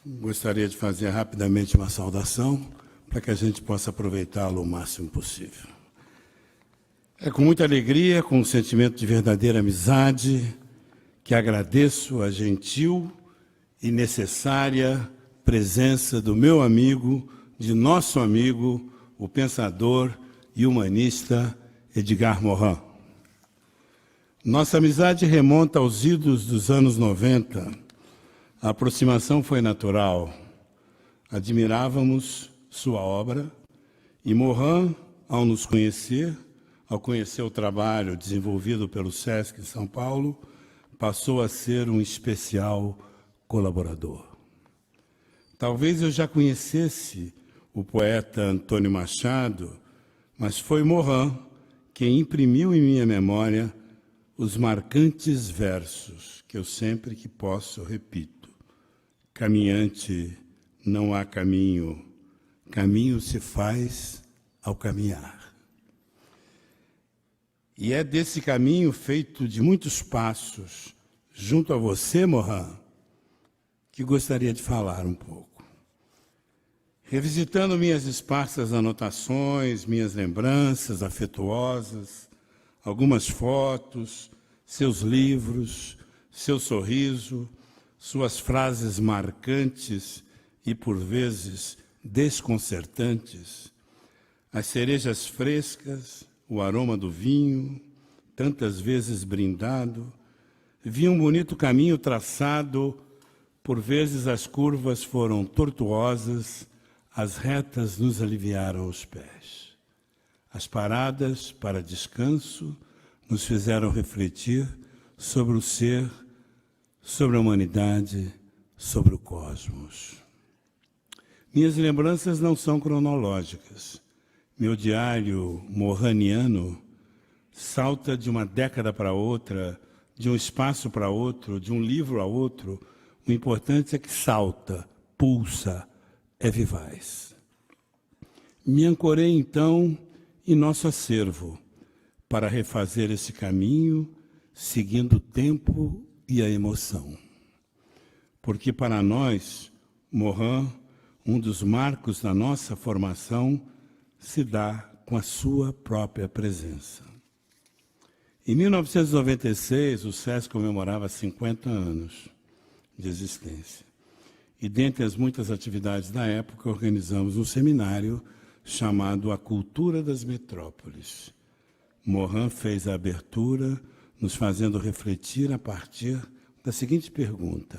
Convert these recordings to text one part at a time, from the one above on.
Gostaria de fazer rapidamente uma saudação para que a gente possa aproveitá-lo o máximo possível. É com muita alegria, com um sentimento de verdadeira amizade, que agradeço a gentil e necessária presença do meu amigo, de nosso amigo, o pensador e humanista Edgar Morin. Nossa amizade remonta aos idos dos anos 90. A aproximação foi natural. Admirávamos sua obra e Morin, ao nos conhecer, ao conhecer o trabalho desenvolvido pelo SESC de São Paulo, passou a ser um especial colaborador. Talvez eu já conhecesse o poeta Antônio Machado, mas foi Morin quem imprimiu em minha memória os marcantes versos que eu sempre que posso repito. Caminhante, não há caminho, caminho se faz ao caminhar. E é desse caminho feito de muitos passos, junto a você, Morin, que gostaria de falar um pouco. Revisitando minhas esparsas anotações, minhas lembranças afetuosas, algumas fotos, seus livros, seu sorriso, suas frases marcantes e, por vezes, desconcertantes, as cerejas frescas, o aroma do vinho, tantas vezes brindado, vi um bonito caminho traçado, por vezes as curvas foram tortuosas, as retas nos aliviaram os pés. As paradas para descanso nos fizeram refletir sobre o ser, sobre a humanidade, sobre o cosmos. Minhas lembranças não são cronológicas. Meu diário morraniano salta de uma década para outra, de um espaço para outro, de um livro a outro. O importante é que salta, pulsa, é vivaz. Me ancorei, então, em nosso acervo, para refazer esse caminho, seguindo o tempo e a emoção. Porque, para nós, Morin, um dos marcos da nossa formação, se dá com a sua própria presença. Em 1996, o SESC comemorava 50 anos de existência. E, dentre as muitas atividades da época, organizamos um seminário chamado A Cultura das Metrópoles. Morin fez a abertura, nos fazendo refletir a partir da seguinte pergunta: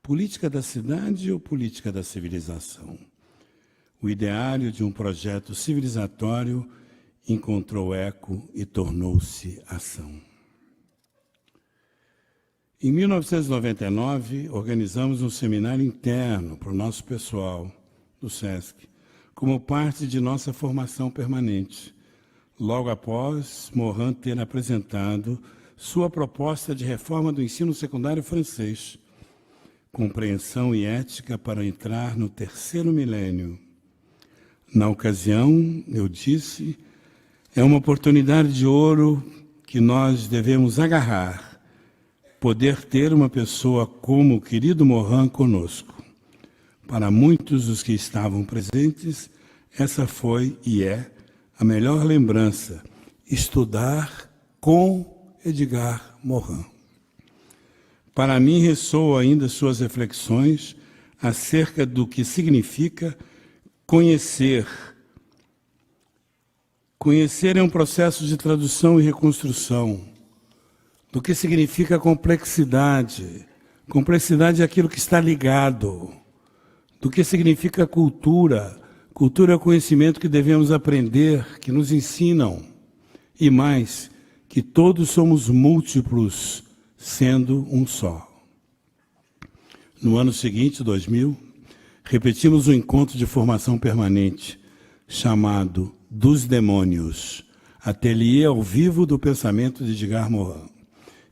política da cidade ou política da civilização? O ideário de um projeto civilizatório encontrou eco e tornou-se ação. Em 1999, organizamos um seminário interno para o nosso pessoal do SESC, como parte de nossa formação permanente, logo após Morin ter apresentado sua proposta de reforma do ensino secundário francês, compreensão e ética para entrar no terceiro milênio. Na ocasião, eu disse, é uma oportunidade de ouro que nós devemos agarrar, poder ter uma pessoa como o querido Morin conosco. Para muitos dos que estavam presentes, essa foi e é a melhor lembrança, estudar com Edgar Morin. Para mim, ressoam ainda suas reflexões acerca do que significa conhecer. Conhecer é um processo de tradução e reconstrução. Do que significa complexidade. Complexidade é aquilo que está ligado. Do que significa cultura. Cultura é o conhecimento que devemos aprender, que nos ensinam. E mais, que todos somos múltiplos, sendo um só. No ano seguinte, 2000, repetimos um encontro de formação permanente, chamado Dos Demônios, ateliê ao vivo do pensamento de Edgar Morin.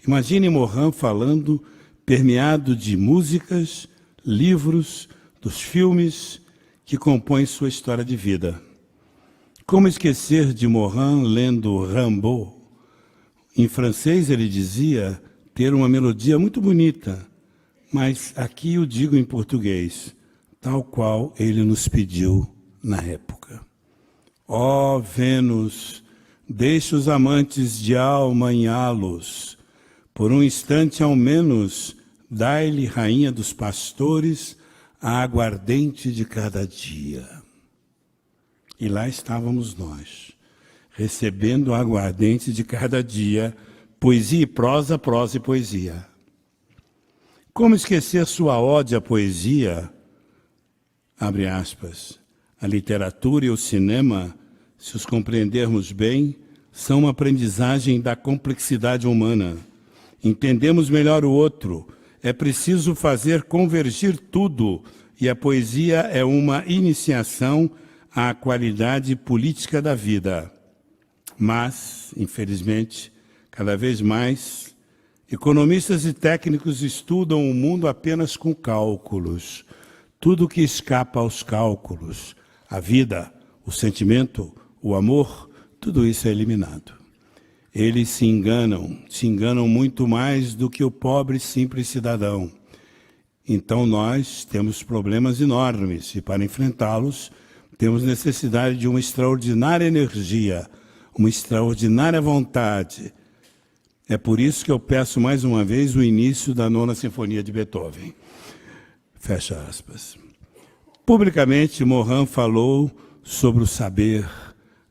Imagine Morin falando, permeado de músicas, livros, dos filmes que compõem sua história de vida. Como esquecer de Morin lendo Rimbaud? Em francês ele dizia ter uma melodia muito bonita, mas aqui eu digo em português, tal qual ele nos pediu na época. Ó Vênus, deixa os amantes de alma em halos, por um instante ao menos, dai-lhe, rainha dos pastores, a aguardente de cada dia. E lá estávamos nós, recebendo a aguardente de cada dia, poesia e prosa, prosa e poesia. Como esquecer sua ode à poesia, abre aspas, a literatura e o cinema, se os compreendermos bem, são uma aprendizagem da complexidade humana. Entendemos melhor o outro, é preciso fazer convergir tudo, e a poesia é uma iniciação à qualidade política da vida. Mas, infelizmente, cada vez mais, economistas e técnicos estudam o mundo apenas com cálculos. Tudo que escapa aos cálculos, a vida, o sentimento, o amor, tudo isso é eliminado. Eles se enganam muito mais do que o pobre simples cidadão. Então nós temos problemas enormes e para enfrentá-los temos necessidade de uma extraordinária energia, uma extraordinária vontade. É por isso que eu peço mais uma vez o início da 9ª Sinfonia de Beethoven. Fecha aspas. Publicamente, Morin falou sobre o saber,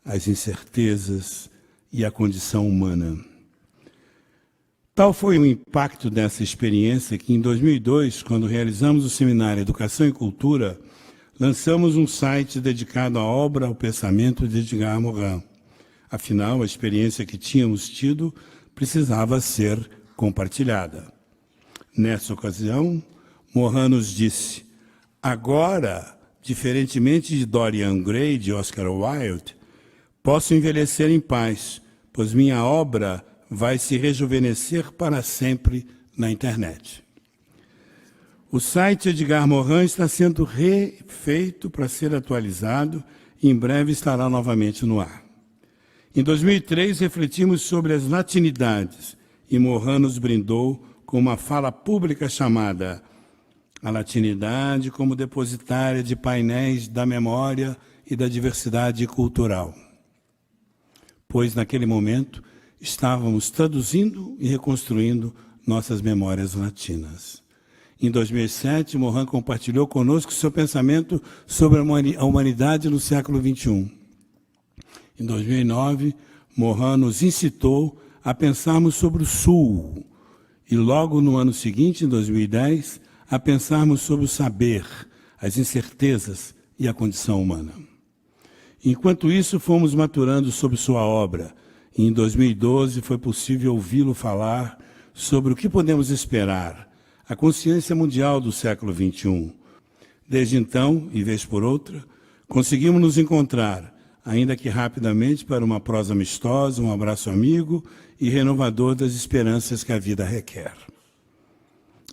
as incertezas e a condição humana. Tal foi o impacto dessa experiência que, em 2002, quando realizamos o seminário Educação e Cultura, lançamos um site dedicado à obra, ao pensamento de Edgar Morin. Afinal, a experiência que tínhamos tido precisava ser compartilhada. Nessa ocasião, Morin nos disse: agora, diferentemente de Dorian Gray e de Oscar Wilde, posso envelhecer em paz, pois minha obra vai se rejuvenescer para sempre na internet. O site Edgar Morin está sendo refeito para ser atualizado e em breve estará novamente no ar. Em 2003, refletimos sobre as latinidades e Morin nos brindou com uma fala pública chamada A Latinidade como Depositária de Painéis da Memória e da Diversidade Cultural. Pois, naquele momento, estávamos traduzindo e reconstruindo nossas memórias latinas. Em 2007, Morin compartilhou conosco seu pensamento sobre a humanidade no século XXI. Em 2009, Morin nos incitou a pensarmos sobre o Sul e logo no ano seguinte, em 2010, a pensarmos sobre o saber, as incertezas e a condição humana. Enquanto isso, fomos maturando sobre sua obra e em 2012 foi possível ouvi-lo falar sobre o que podemos esperar, a consciência mundial do século XXI. Desde então, e vez por outra, conseguimos nos encontrar, ainda que rapidamente, para uma prosa amistosa, um abraço amigo e renovador das esperanças que a vida requer.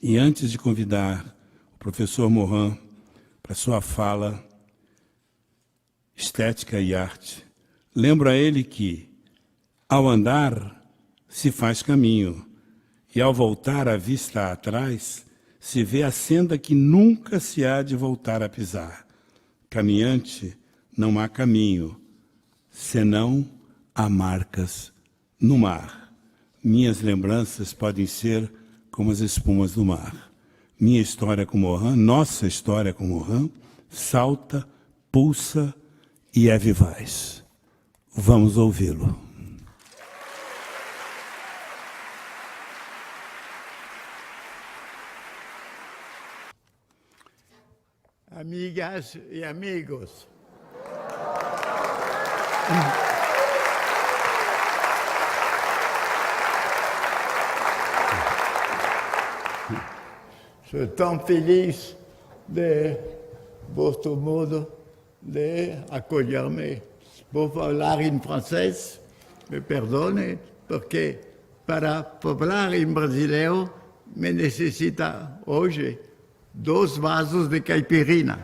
E antes de convidar o professor Morin para sua fala, Estética e Arte, lembro a ele que, ao andar, se faz caminho, e ao voltar a vista atrás, se vê a senda que nunca se há de voltar a pisar. Caminhante, não há caminho, senão há marcas no mar. Minhas lembranças podem ser como as espumas do mar. Minha história com Morin, nossa história com Morin, salta, pulsa e é vivaz. Vamos ouvi-lo. Amigas e amigos, sou tão feliz de votre modo de acolher-me. Vou falar em francês, me perdone, porque para falar em brasileiro me necessita hoje 2 vasos de caipirinha.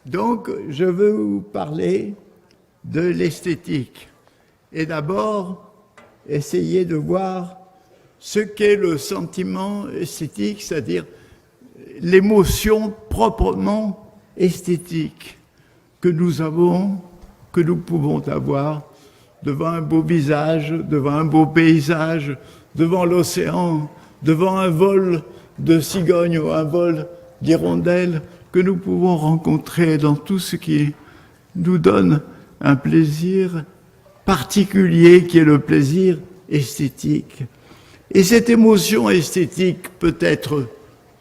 Donc, je veux vous parler de l'esthétique. Et d'abord, essayer de voir ce qu'est le sentiment esthétique, c'est-à-dire l'émotion proprement esthétique que nous avons, que nous pouvons avoir devant un beau visage, devant un beau paysage, devant l'océan, devant un vol de cigognes ou un vol d'hirondelles que nous pouvons rencontrer dans tout ce qui nous donne un plaisir particulier qui est le plaisir esthétique. Et cette émotion esthétique peut être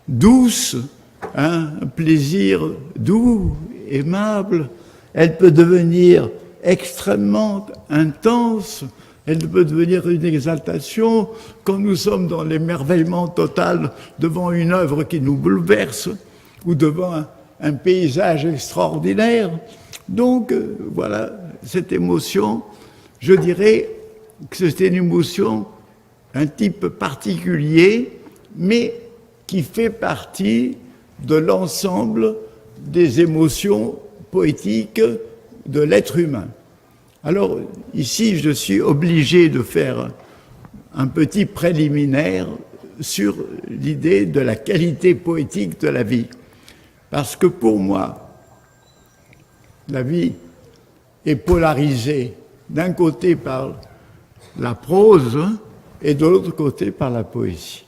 douce, un plaisir doux, aimable, elle peut devenir extrêmement intense, elle peut devenir une exaltation quand nous sommes dans l'émerveillement total devant une œuvre qui nous bouleverse ou devant un paysage extraordinaire. Donc, voilà, cette émotion, je dirais que c'est une émotion, un type particulier, mais qui fait partie de l'ensemble des émotions poétiques de l'être humain. Alors, ici, je suis obligé de faire un petit préliminaire sur l'idée de la qualité poétique de la vie. Parce que pour moi, la vie est polarisée d'un côté par la prose et de l'autre côté par la poésie.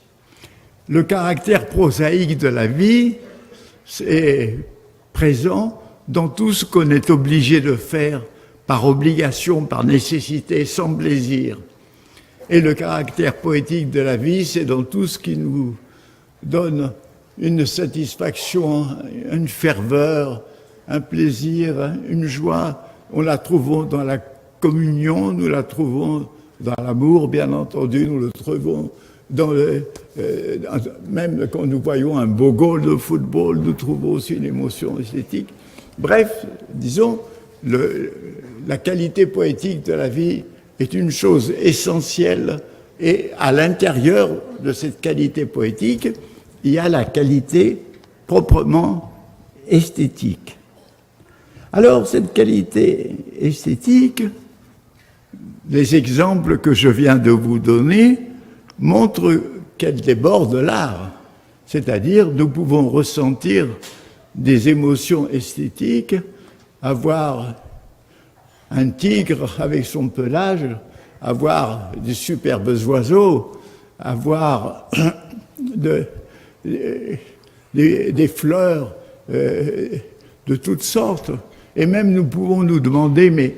Le caractère prosaïque de la vie est présent dans tout ce qu'on est obligé de faire par obligation, par nécessité, sans plaisir. Et le caractère poétique de la vie, c'est dans tout ce qui nous donne une satisfaction, une ferveur, un plaisir, une joie. On la trouvons dans la communion, nous la trouvons dans l'amour, bien entendu, nous le trouvons dans même quand nous voyons un beau goal de football, nous trouvons aussi une émotion esthétique. Bref, disons, la qualité poétique de la vie est une chose essentielle et à l'intérieur de cette qualité poétique, il y a la qualité proprement esthétique. Alors, cette qualité esthétique, les exemples que je viens de vous donner montrent qu'elle déborde l'art. C'est-à-dire, nous pouvons ressentir des émotions esthétiques, avoir un tigre avec son pelage, avoir des superbes oiseaux, avoir des fleurs de toutes sortes. Et même nous pouvons nous demander, mais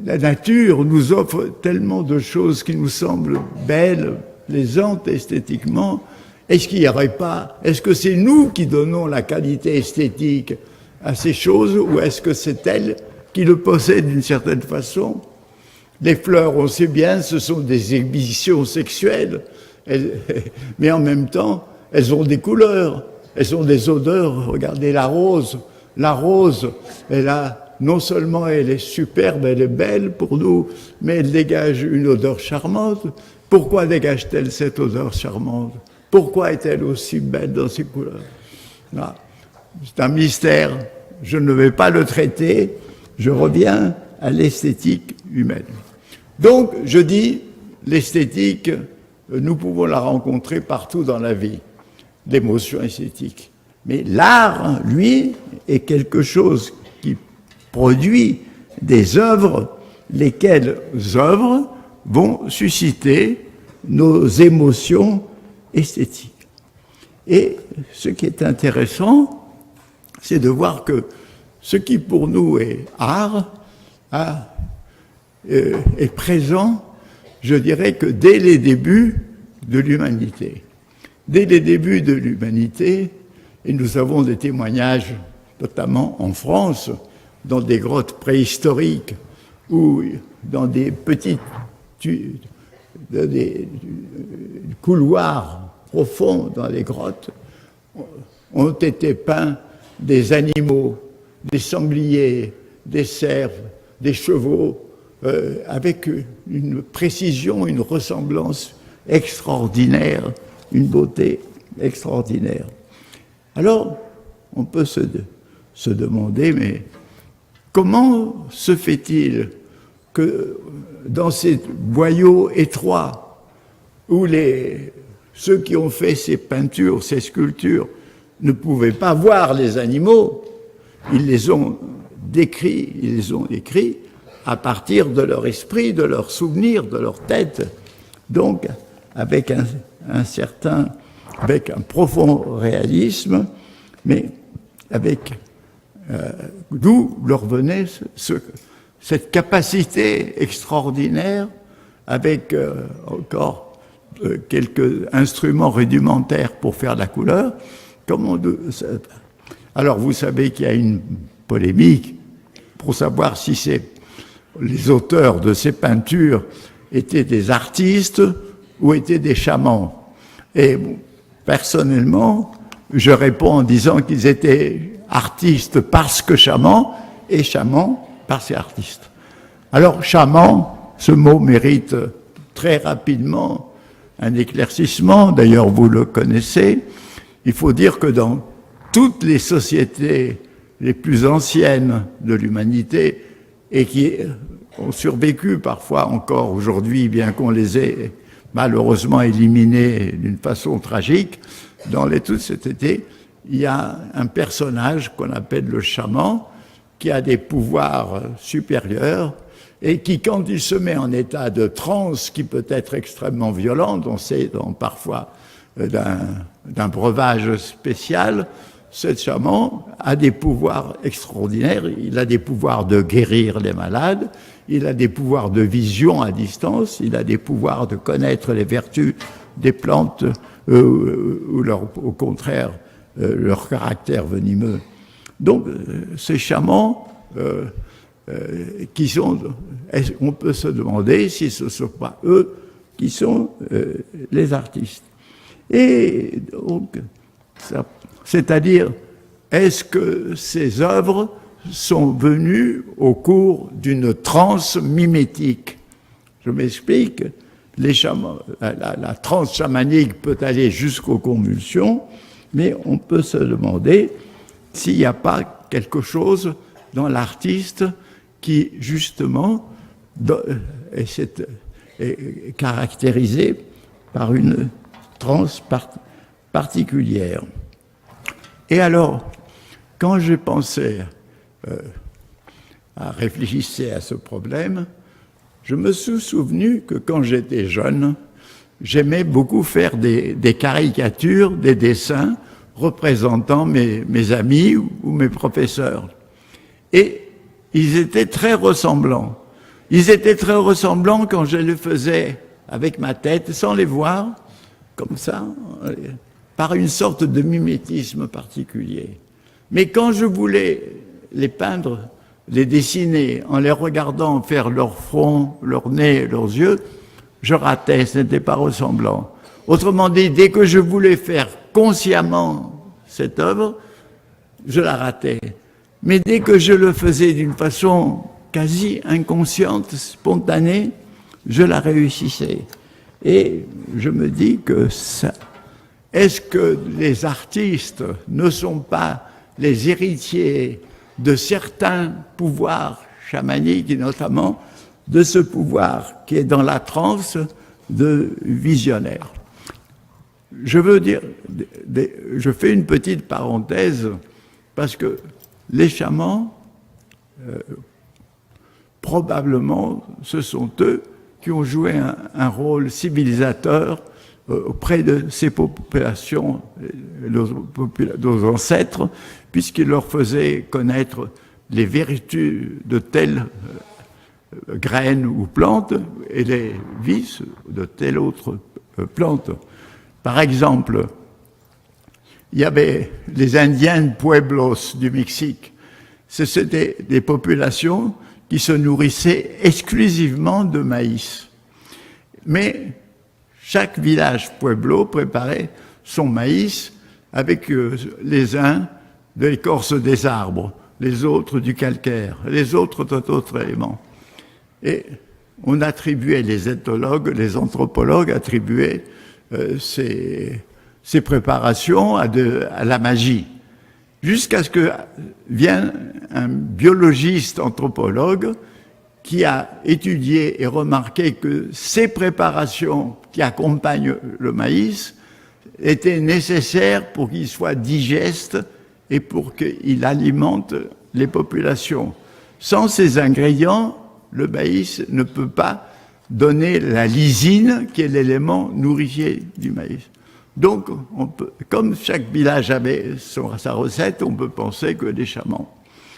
la nature nous offre tellement de choses qui nous semblent belles, plaisantes esthétiquement. Est-ce qu'il n'y aurait pas, est-ce que c'est nous qui donnons la qualité esthétique à ces choses ou est-ce que c'est elles qui le possèdent d'une certaine façon? Les fleurs, on sait bien, ce sont des exhibitions sexuelles, mais en même temps, elles ont des couleurs, elles ont des odeurs. Regardez la rose, elle a, non seulement elle est superbe, elle est belle pour nous, mais elle dégage une odeur charmante. Pourquoi dégage-t-elle cette odeur charmante? Pourquoi est-elle aussi belle dans ses couleurs? Là, c'est un mystère, je ne vais pas le traiter, je reviens à l'esthétique humaine. Donc, je dis, l'esthétique, nous pouvons la rencontrer partout dans la vie, l'émotion esthétique. Mais l'art, lui, est quelque chose qui produit des œuvres, lesquelles œuvres vont susciter nos émotions esthétiques. Et ce qui est intéressant, c'est de voir que ce qui pour nous est art est présent, je dirais que dès les débuts de l'humanité. Dès les débuts de l'humanité, et nous avons des témoignages, notamment en France, dans des grottes préhistoriques ou dans des petits des couloirs profonds dans les grottes, ont été peints des animaux, des sangliers, des cerfs, des chevaux, avec une précision, une ressemblance extraordinaire, une beauté extraordinaire. Alors, on peut se demander, mais comment se fait-il que dans ces boyaux étroits, où ceux qui ont fait ces peintures, ces sculptures, ne pouvaient pas voir les animaux, ils les ont décrits à partir de leur esprit, de leurs souvenirs, de leur tête, donc avec avec un profond réalisme, mais avec d'où leur venait cette capacité extraordinaire, avec encore quelques instruments rudimentaires pour faire la couleur. Alors vous savez qu'il y a une polémique pour savoir si les auteurs de ces peintures étaient des artistes ou étaient des chamans. Et personnellement, je réponds en disant qu'ils étaient artistes parce que chamans, et chamans parce que artistes. Alors, chaman, ce mot mérite très rapidement un éclaircissement, d'ailleurs vous le connaissez. Il faut dire que dans toutes les sociétés les plus anciennes de l'humanité, et qui ont survécu parfois encore aujourd'hui, bien qu'on les ait malheureusement éliminés d'une façon tragique, dans toutes ces sociétés, il y a un personnage qu'on appelle le chaman, qui a des pouvoirs supérieurs, et qui, quand il se met en état de transe, qui peut être extrêmement violent, on sait parfois d'un breuvage spécial, ce chaman a des pouvoirs extraordinaires. Il a des pouvoirs de guérir les malades, il a des pouvoirs de vision à distance, il a des pouvoirs de connaître les vertus des plantes ou au contraire leur caractère venimeux. Donc ces chamans on peut se demander si ce ne sont pas eux qui sont les artistes. Et donc, c'est-à-dire, est-ce que ces œuvres sont venues au cours d'une transe mimétique? Je m'explique. La transe chamanique peut aller jusqu'aux convulsions, mais on peut se demander s'il n'y a pas quelque chose dans l'artiste qui, justement, est caractérisé par une transe particulière. Et alors, quand j'ai pensé à réfléchir à ce problème, je me suis souvenu que quand j'étais jeune, j'aimais beaucoup faire des caricatures, des dessins représentant mes amis ou mes professeurs. Et ils étaient très ressemblants. Ils étaient très ressemblants quand je les faisais avec ma tête, sans les voir, comme ça, par une sorte de mimétisme particulier. Mais quand je voulais les peindre, les dessiner, en les regardant faire leur front, leur nez, leurs yeux, je ratais, ce n'était pas ressemblant. Autrement dit, dès que je voulais faire consciemment cette œuvre, je la ratais. Mais dès que je le faisais d'une façon quasi inconsciente, spontanée, je la réussissais. Et je me dis que ça... Est-ce que les artistes ne sont pas les héritiers de certains pouvoirs chamaniques, et notamment de ce pouvoir qui est dans la transe de visionnaire? Je veux dire, je fais une petite parenthèse, parce que les chamans, probablement, ce sont eux qui ont joué un rôle civilisateur auprès de ces populations, nos ancêtres, puisqu'ils leur faisaient connaître les vertus de telles graines ou plantes et les vices de telle autre plante. Par exemple, il y avait les Indiens Pueblos du Mexique. C'était des populations qui se nourrissaient exclusivement de maïs. Mais chaque village Pueblo préparait son maïs avec les uns de l'écorce des arbres, les autres du calcaire, les autres d'autres éléments. Et on attribuait, les ethnologues, les anthropologues attribuaient ces préparations à la magie. jusqu'à ce que vienne un biologiste anthropologue qui a étudié et remarqué que ces préparations qui accompagnent le maïs étaient nécessaires pour qu'il soit digeste et pour qu'il alimente les populations. Sans ces ingrédients, le maïs ne peut pas donner la lysine, qui est l'élément nourricier du maïs. Donc, comme chaque village avait sa recette, on peut penser que les chamans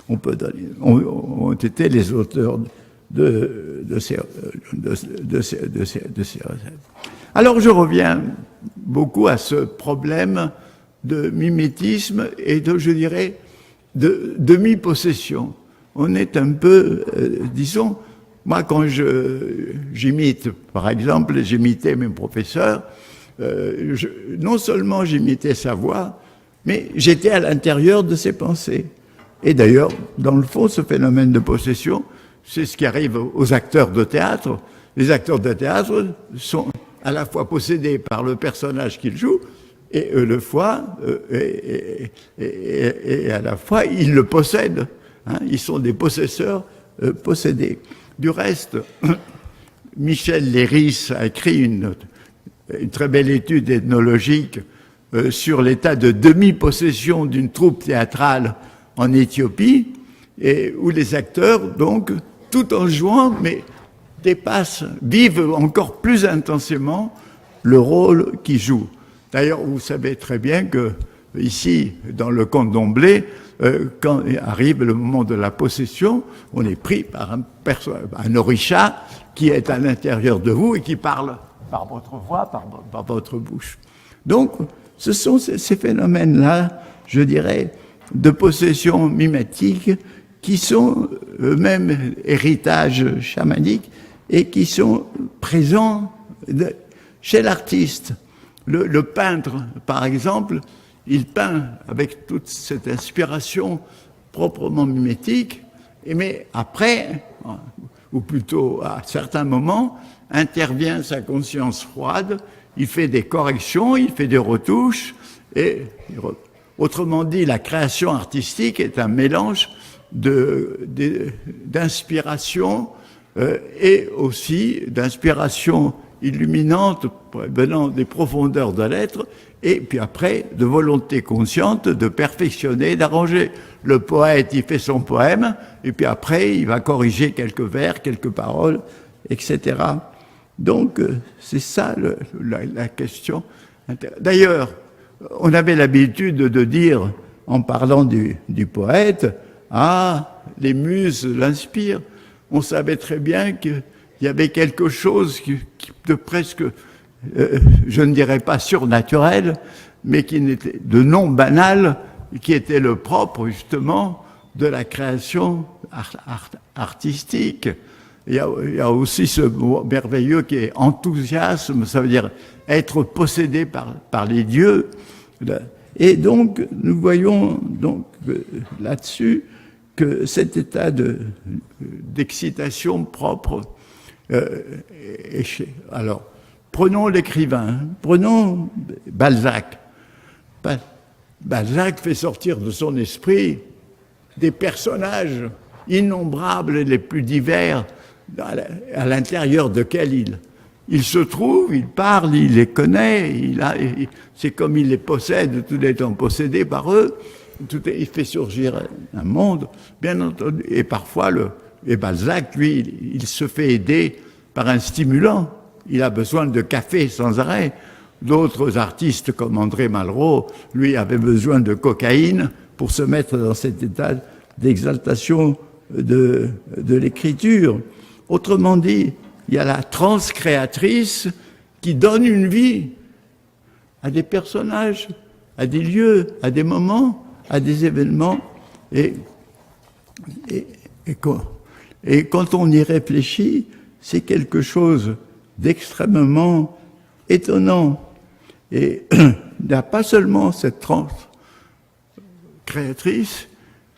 ont été les auteurs de ces recettes. Alors, je reviens beaucoup à ce problème de mimétisme et je dirais, de demi-possession. On est un peu, disons, moi quand j'imite, par exemple, j'imitais mes professeurs, non seulement j'imitais sa voix, mais j'étais à l'intérieur de ses pensées. Et d'ailleurs, dans le fond, ce phénomène de possession, c'est ce qui arrive aux acteurs de théâtre. Les acteurs de théâtre sont à la fois possédés par le personnage qu'ils jouent, et à la fois, ils le possèdent. Hein, ils sont des possesseurs possédés. Du reste, Michel Léris a écrit une très belle étude ethnologique sur l'état de demi-possession d'une troupe théâtrale en Éthiopie, et où les acteurs, donc, tout en jouant, mais vivent encore plus intensément le rôle qu'ils jouent. D'ailleurs, vous savez très bien que ici, dans le conte d'Omblé, quand arrive le moment de la possession, on est pris par un orisha qui est à l'intérieur de vous et qui parle par votre voix, par votre bouche. Donc, ce sont ces phénomènes-là, je dirais, de possession mimétique qui sont eux-mêmes héritage chamanique et qui sont présents chez l'artiste. Le peintre, par exemple, il peint avec toute cette inspiration proprement mimétique, mais après, ou plutôt à certains moments, intervient sa conscience froide, il fait des corrections, il fait des retouches, et autrement dit, la création artistique est un mélange d'inspiration et aussi d'inspiration illuminante venant des profondeurs de l'être, et puis après, de volonté consciente de perfectionner, d'arranger. Le poète, il fait son poème, et puis après, il va corriger quelques vers, quelques paroles, etc. Donc, c'est ça la question. D'ailleurs, on avait l'habitude de dire, en parlant du poète, « Ah, les muses l'inspirent ». On savait très bien qu'il y avait quelque chose de presque, je ne dirais pas surnaturel, mais qui n'était de non banal, qui était le propre, justement, de la création artistique. Il y a aussi ce mot merveilleux qui est enthousiasme, ça veut dire être possédé par les dieux. Et donc, nous voyons donc là-dessus que cet état d'excitation propre alors, prenons l'écrivain, prenons Balzac. Balzac fait sortir de son esprit des personnages innombrables et les plus divers à l'intérieur desquels il se trouve, il parle, il les connaît, c'est comme il les possède, tout étant possédé par eux, il fait surgir un monde, bien entendu, et parfois, et Balzac, lui, il se fait aider par un stimulant, il a besoin de café sans arrêt. D'autres artistes comme André Malraux, lui, avait besoin de cocaïne pour se mettre dans cet état d'exaltation de l'écriture. Autrement dit, il y a la transe créatrice qui donne une vie à des personnages, à des lieux, à des moments, à des événements. Et quand on y réfléchit, c'est quelque chose d'extrêmement étonnant. Et il n'y a pas seulement cette transe créatrice,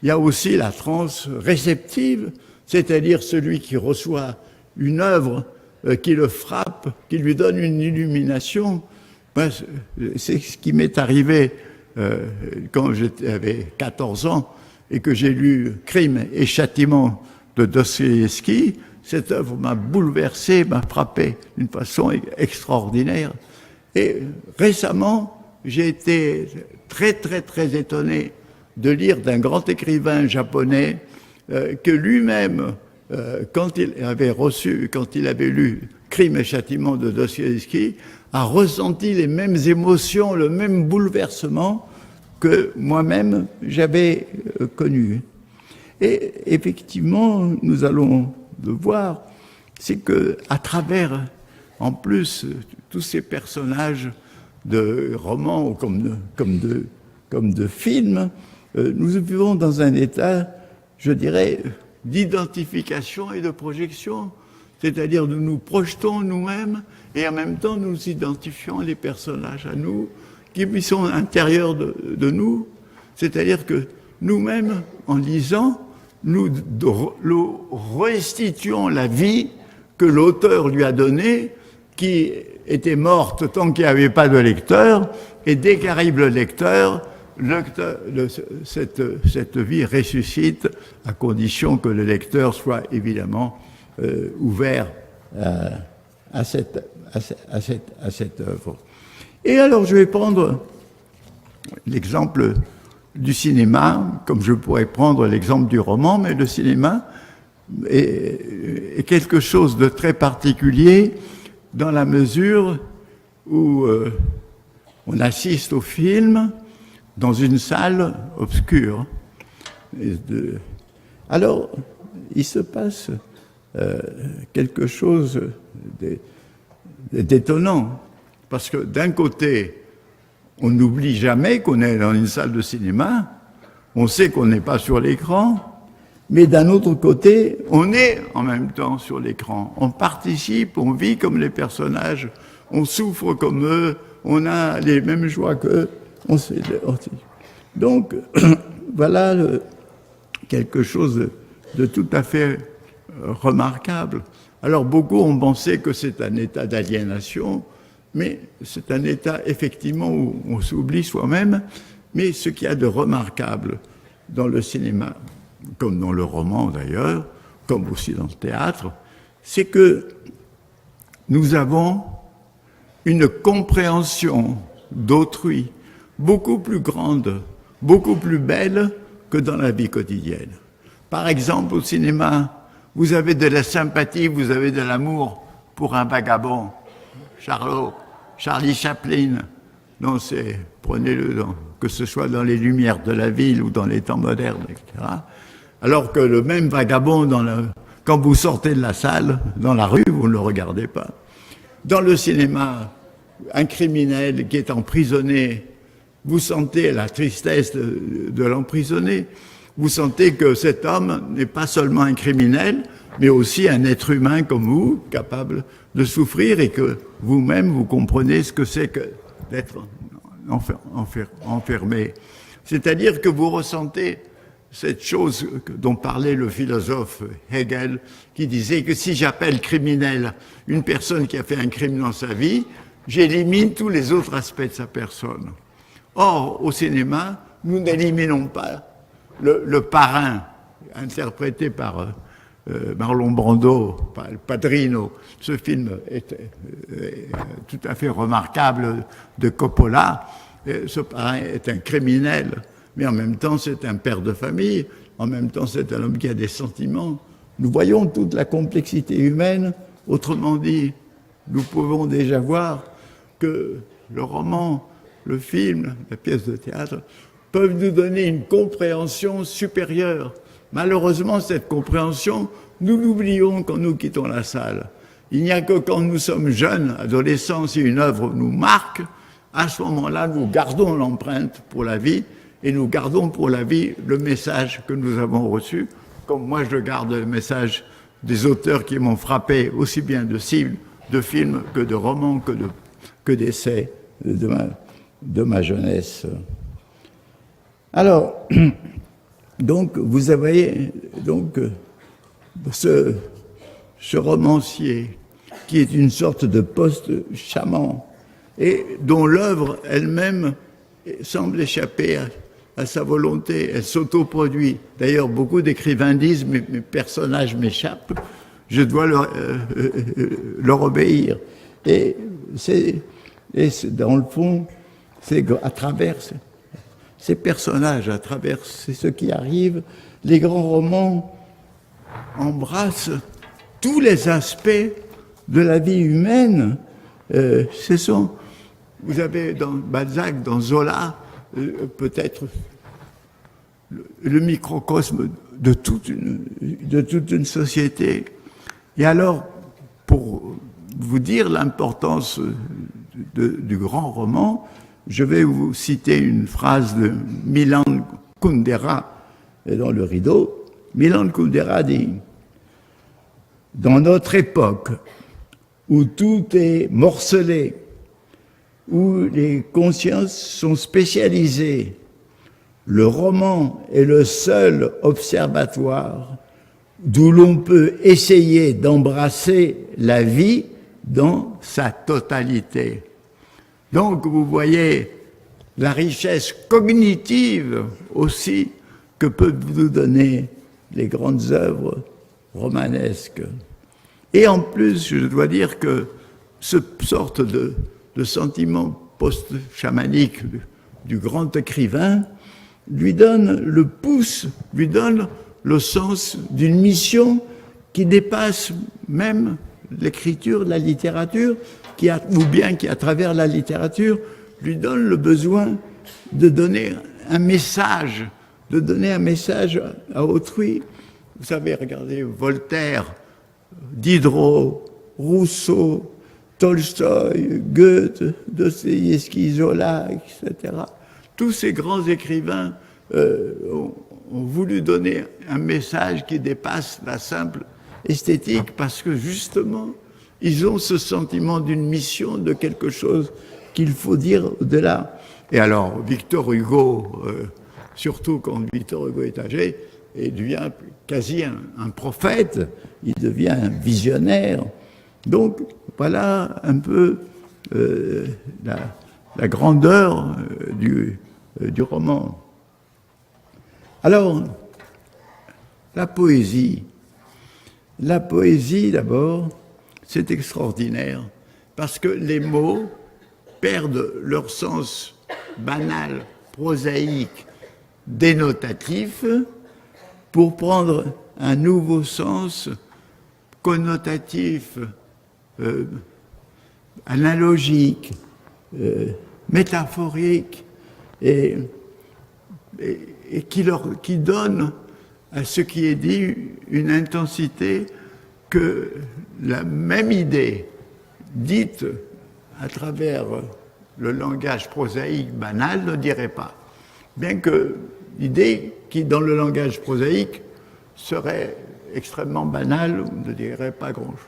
il y a aussi la transe réceptive, c'est-à-dire celui qui reçoit une œuvre qui le frappe, qui lui donne une illumination. C'est ce qui m'est arrivé quand j'avais 14 ans et que j'ai lu Crime et Châtiment de Dostoïevski, cette œuvre m'a bouleversé, m'a frappé d'une façon extraordinaire. Et récemment, j'ai été très, très, très étonné de lire d'un grand écrivain japonais que lui-même, quand il avait lu Crime et Châtiment de Dostoïevski, a ressenti les mêmes émotions, le même bouleversement que moi-même j'avais connu. Et effectivement, nous allons le voir, c'est que à travers, en plus, tous ces personnages de romans ou comme de films, nous vivons dans un état, je dirais, d'identification et de projection. C'est-à-dire nous nous projetons nous-mêmes et en même temps nous identifions les personnages à nous qui sont intérieurs de nous. C'est-à-dire que nous-mêmes, en lisant, nous restituons la vie que l'auteur lui a donnée, qui était morte tant qu'il n'y avait pas de lecteur, et dès qu'arrive le lecteur, cette vie ressuscite à condition que le lecteur soit évidemment ouvert à cette œuvre. Et alors je vais prendre l'exemple du cinéma, comme je pourrais prendre l'exemple du roman, mais le cinéma est quelque chose de très particulier dans la mesure où on assiste au film dans une salle obscure. Alors, il se passe quelque chose d'étonnant, parce que d'un côté, on n'oublie jamais qu'on est dans une salle de cinéma, on sait qu'on n'est pas sur l'écran, mais d'un autre côté, on est en même temps sur l'écran. On participe, on vit comme les personnages, on souffre comme eux, on a les mêmes joies qu'eux. Donc, voilà quelque chose de tout à fait remarquable. Alors, beaucoup ont pensé que c'est un état d'aliénation, mais c'est un état, effectivement, où on s'oublie soi-même. Mais ce qu'il y a de remarquable dans le cinéma, comme dans le roman d'ailleurs, comme aussi dans le théâtre, c'est que nous avons une compréhension d'autrui beaucoup plus grande, beaucoup plus belle que dans la vie quotidienne. Par exemple, au cinéma, vous avez de la sympathie, vous avez de l'amour pour un vagabond, Charlie Chaplin. Non, prenez-le, que ce soit dans les lumières de la ville ou dans les temps modernes, etc. Alors que le même vagabond, quand vous sortez de la salle, dans la rue, vous ne le regardez pas. Dans le cinéma, un criminel qui est emprisonné, vous sentez la tristesse de l'emprisonné, vous sentez que cet homme n'est pas seulement un criminel, mais aussi un être humain comme vous, capable de souffrir, et que vous-même, vous comprenez ce que c'est que d'être enfermé. C'est-à-dire que vous ressentez cette chose dont parlait le philosophe Hegel, qui disait que si j'appelle criminel une personne qui a fait un crime dans sa vie, j'élimine tous les autres aspects de sa personne. Or, au cinéma, nous n'éliminons pas le parrain, interprété par Marlon Brando, El Padrino. Ce film est tout à fait remarquable de Coppola. Ce parrain est un criminel, mais en même temps c'est un père de famille, en même temps c'est un homme qui a des sentiments. Nous voyons toute la complexité humaine. Autrement dit, nous pouvons déjà voir que le roman, le film, la pièce de théâtre peuvent nous donner une compréhension supérieure. Malheureusement, cette compréhension, nous l'oublions quand nous quittons la salle. Il n'y a que quand nous sommes jeunes, adolescents, si une œuvre nous marque, à ce moment-là, nous gardons l'empreinte pour la vie, et nous gardons pour la vie le message que nous avons reçu, comme moi je garde le message des auteurs qui m'ont frappé, aussi bien de films que de romans, que d'essais de ma jeunesse. Alors, donc, vous avez donc ce romancier qui est une sorte de post-chaman et dont l'œuvre elle-même semble échapper à sa volonté, elle s'autoproduit. D'ailleurs, beaucoup d'écrivains disent, mes personnages m'échappent, je dois leur obéir. Et dans le fond, c'est à travers ces personnages, à travers ce qui arrive, les grands romans embrassent tous les aspects de la vie humaine. Vous avez dans Balzac, dans Zola, peut-être le microcosme de toute une société. Et alors, pour vous dire l'importance du grand roman, je vais vous citer une phrase de Milan Kundera dans Le Rideau. Milan Kundera dit « Dans notre époque, où tout est morcelé, où les consciences sont spécialisées, le roman est le seul observatoire d'où l'on peut essayer d'embrasser la vie dans sa totalité. » Donc, vous voyez la richesse cognitive aussi que peuvent nous donner les grandes œuvres romanesques. Et en plus, je dois dire que ce sorte de sentiment post-chamanique du grand écrivain lui donne le pouce, lui donne le sens d'une mission qui dépasse même l'écriture, la littérature, ou bien qui, à travers la littérature, lui donne le besoin de donner un message, à autrui. Vous savez, regardez Voltaire, Diderot, Rousseau, Tolstoï, Goethe, Dostoïevski, Zola, etc. Tous ces grands écrivains ont voulu donner un message qui dépasse la simple esthétique parce que justement, ils ont ce sentiment d'une mission, de quelque chose qu'il faut dire au-delà. Et alors, Victor Hugo, surtout quand Victor Hugo est âgé, il devient quasi un prophète, il devient un visionnaire. Donc, voilà un peu la grandeur du roman. Alors, la poésie d'abord, c'est extraordinaire, parce que les mots perdent leur sens banal, prosaïque, dénotatif, pour prendre un nouveau sens connotatif, analogique, métaphorique, et qui donne à ce qui est dit une intensité que la même idée dite à travers le langage prosaïque banal ne dirait pas. Bien que l'idée qui, dans le langage prosaïque, serait extrêmement banale, ne dirait pas grand-chose.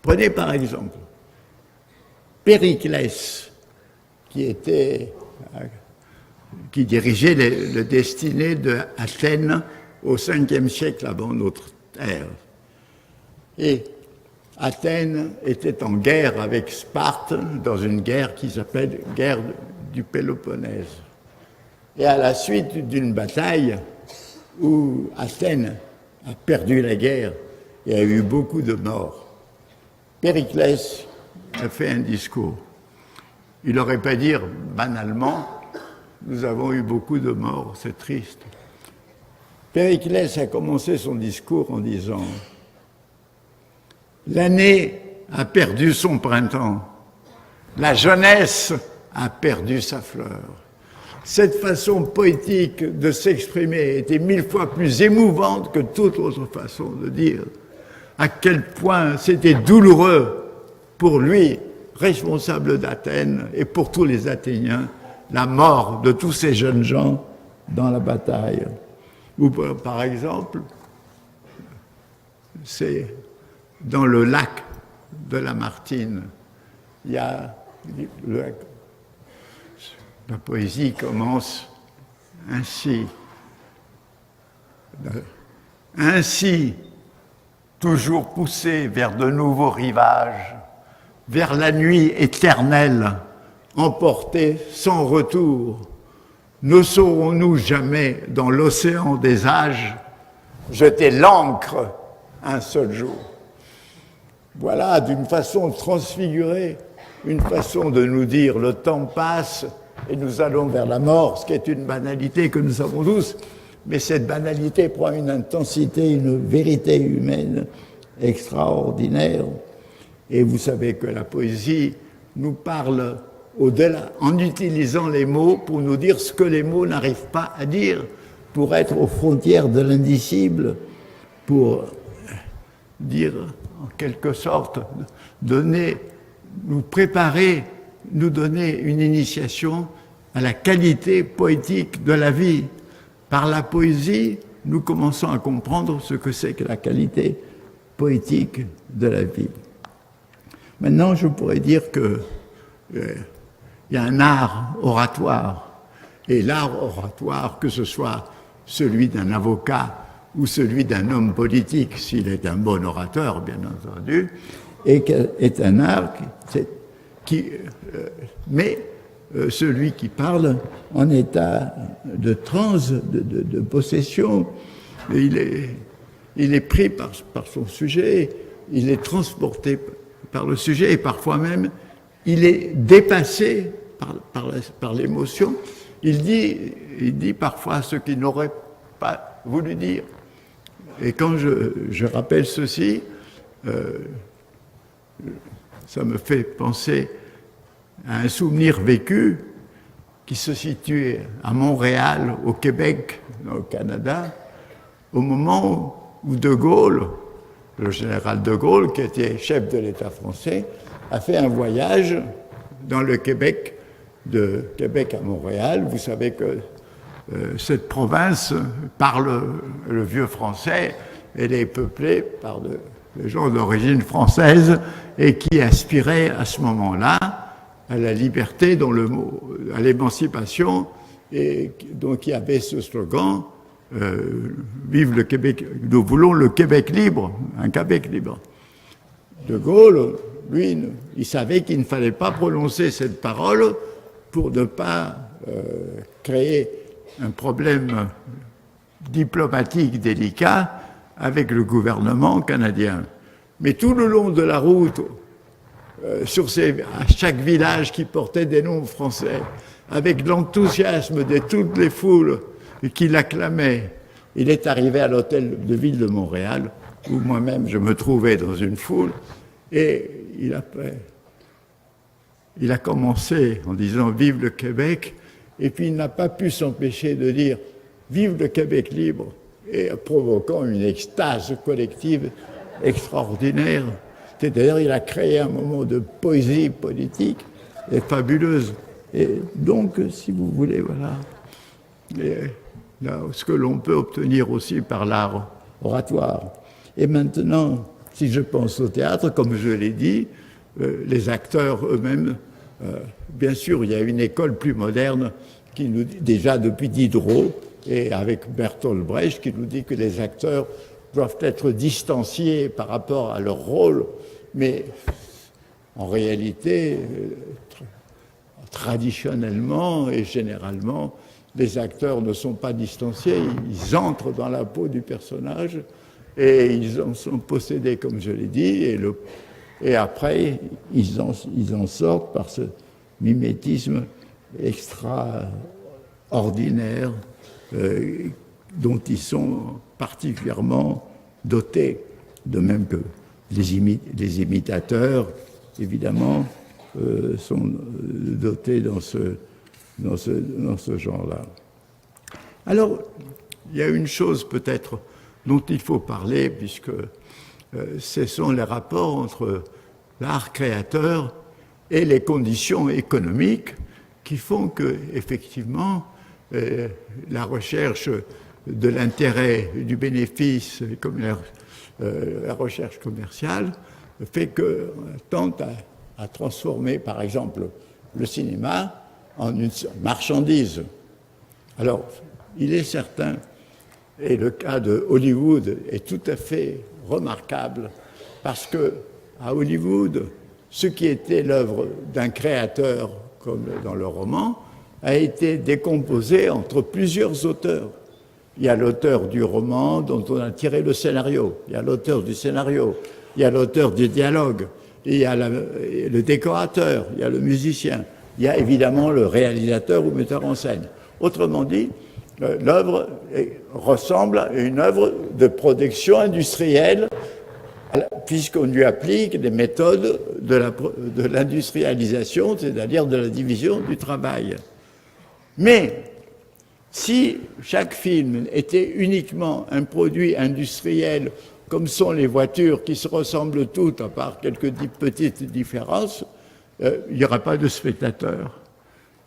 Prenez par exemple Périclès, qui dirigeait le destiné d'Athènes au 5e siècle avant notre ère. Et Athènes était en guerre avec Sparte, dans une guerre qui s'appelle guerre du Péloponnèse. Et à la suite d'une bataille où Athènes a perdu la guerre et a eu beaucoup de morts, Périclès a fait un discours. Il n'aurait pas dire banalement « nous avons eu beaucoup de morts, c'est triste ». Périclès a commencé son discours en disant « L'année a perdu son printemps, la jeunesse a perdu sa fleur ». Cette façon poétique de s'exprimer était 1000 fois plus émouvante que toute autre façon de dire à quel point c'était douloureux pour lui, responsable d'Athènes, et pour tous les Athéniens, la mort de tous ces jeunes gens dans la bataille. Ou par exemple, c'est dans le lac de Lamartine, il y a la poésie commence ainsi. Ainsi, toujours poussé vers de nouveaux rivages, vers la nuit éternelle, emporté sans retour, ne saurons-nous jamais, dans l'océan des âges, jeter l'ancre un seul jour? Voilà, d'une façon transfigurée, une façon de nous dire le temps passe et nous allons vers la mort, ce qui est une banalité que nous savons tous, mais cette banalité prend une intensité, une vérité humaine extraordinaire. Et vous savez que la poésie nous parle au-delà, en utilisant les mots pour nous dire ce que les mots n'arrivent pas à dire, pour être aux frontières de l'indicible, pour dire en quelque sorte, nous préparer, nous donner une initiation à la qualité poétique de la vie. Par la poésie, nous commençons à comprendre ce que c'est que la qualité poétique de la vie. Maintenant, je pourrais dire que il y a un art oratoire. Et l'art oratoire, que ce soit celui d'un avocat ou celui d'un homme politique, s'il est un bon orateur, bien entendu, est un art qui met celui qui parle en état de transe, de possession. Et il est pris par son sujet, il est transporté par le sujet, et parfois même, il est dépassé par l'émotion. Il dit parfois ce qu'il n'aurait pas voulu dire. Et quand je rappelle ceci, ça me fait penser à un souvenir vécu qui se situe à Montréal, au Québec, au Canada, au moment où De Gaulle, le général De Gaulle, qui était chef de l'État français, a fait un voyage dans le Québec, de Québec à Montréal. Vous savez que cette province parle le vieux français, elle est peuplée par des gens d'origine française et qui aspiraient à ce moment-là à la liberté, à l'émancipation, et donc il y avait ce slogan vive le Québec, nous voulons le Québec libre, un Québec libre. De Gaulle, lui, il savait qu'il ne fallait pas prononcer cette parole pour ne pas créer un problème diplomatique délicat avec le gouvernement canadien. Mais tout le long de la route, à chaque village qui portait des noms français, avec l'enthousiasme de toutes les foules qui l'acclamaient, il est arrivé à l'hôtel de ville de Montréal, où moi-même je me trouvais dans une foule, et il a commencé en disant « Vive le Québec », et puis il n'a pas pu s'empêcher de dire « Vive le Québec libre », et provoquant une extase collective extraordinaire. C'est-à-dire il a créé un moment de poésie politique et fabuleuse. Et donc, si vous voulez, voilà, ce que l'on peut obtenir aussi par l'art oratoire. Et maintenant, si je pense au théâtre, comme je l'ai dit, les acteurs eux-mêmes, bien sûr, il y a une école plus moderne qui nous dit, déjà depuis Diderot et avec Bertolt Brecht, qui nous dit que les acteurs doivent être distanciés par rapport à leur rôle, mais en réalité, traditionnellement et généralement, les acteurs ne sont pas distanciés, ils entrent dans la peau du personnage et ils en sont possédés, comme je l'ai dit, et après, ils en sortent par ce mimétisme extraordinaire dont ils sont particulièrement dotés, de même que les imitateurs, évidemment, sont dotés dans ce genre-là. Alors, il y a une chose peut-être dont il faut parler, puisque ce sont les rapports entre l'art créateur et les conditions économiques qui font que, effectivement, la recherche de l'intérêt, du bénéfice, comme la recherche commerciale, fait qu'on tente à transformer, par exemple, le cinéma en une marchandise. Alors, il est certain, et le cas de Hollywood est tout à fait remarquable, parce que à Hollywood, ce qui était l'œuvre d'un créateur, comme dans le roman, a été décomposé entre plusieurs auteurs. Il y a l'auteur du roman dont on a tiré le scénario, il y a l'auteur du scénario, il y a l'auteur du dialogue, il y a le décorateur, il y a le musicien, il y a évidemment le réalisateur ou metteur en scène. Autrement dit, l'œuvre ressemble à une œuvre de production industrielle, puisqu'on lui applique des méthodes de l'industrialisation, c'est-à-dire de la division du travail. Mais si chaque film était uniquement un produit industriel, comme sont les voitures qui se ressemblent toutes, à part quelques petites différences, il n'y aura pas de spectateur.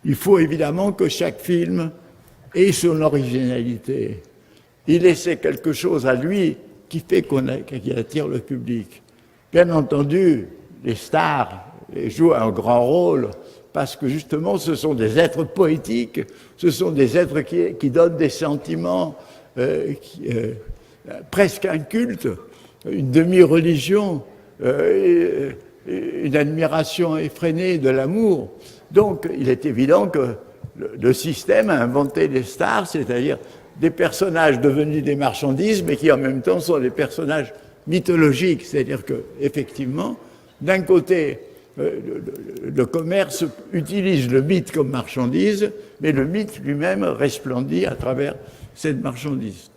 Il faut évidemment que chaque film ait son originalité. Il essaie quelque chose à lui qui fait qu'il attire le public. Bien entendu, les stars jouent un grand rôle parce que justement ce sont des êtres poétiques, ce sont des êtres qui donnent des sentiments presque un culte, une demi-religion, une admiration effrénée de l'amour. Donc il est évident que le système a inventé les stars, c'est-à-dire des personnages devenus des marchandises, mais qui en même temps sont des personnages mythologiques. C'est-à-dire qu'effectivement, d'un côté, le commerce utilise le mythe comme marchandise, mais le mythe lui-même resplendit à travers cette marchandise.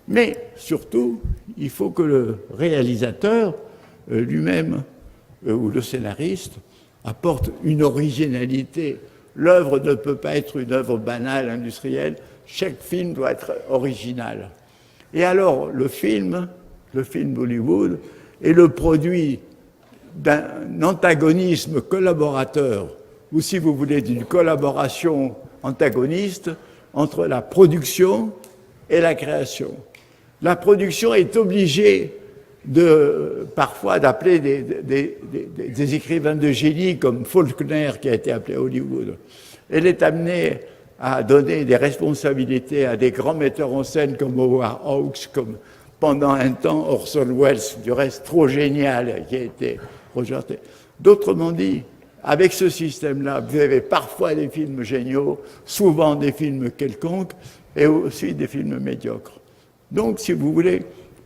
Mais surtout, il faut que le réalisateur lui-même, ou le scénariste, apporte une originalité. L'œuvre ne peut pas être une œuvre banale, industrielle. Chaque film doit être original. Et alors, le film Bollywood, est le produit d'un antagonisme collaborateur, ou si vous voulez, d'une collaboration antagoniste entre la production et la création. La production est obligée parfois d'appeler des écrivains de génie comme Faulkner, qui a été appelé à Hollywood. Elle est amenée à donner des responsabilités à des grands metteurs en scène comme Howard Hawks, comme pendant un temps Orson Welles, du reste trop génial, qui a été rejeté. D'autrement dit, avec ce système-là, vous avez parfois des films géniaux, souvent des films quelconques, et aussi des films médiocres. Donc, si vous voulez,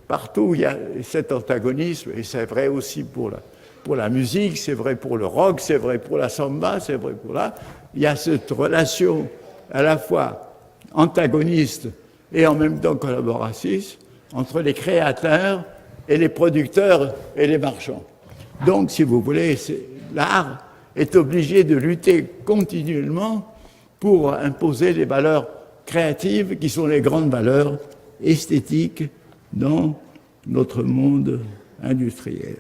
partout il y a cet antagonisme, et c'est vrai aussi pour la musique, c'est vrai pour le rock, c'est vrai pour la samba, c'est vrai pour là. Il y a cette relation à la fois antagoniste et en même temps collaboratrice entre les créateurs et les producteurs et les marchands. Donc, si vous voulez, l'art est obligé de lutter continuellement pour imposer les valeurs créatives qui sont les grandes valeurs esthétiques dans notre monde industriel.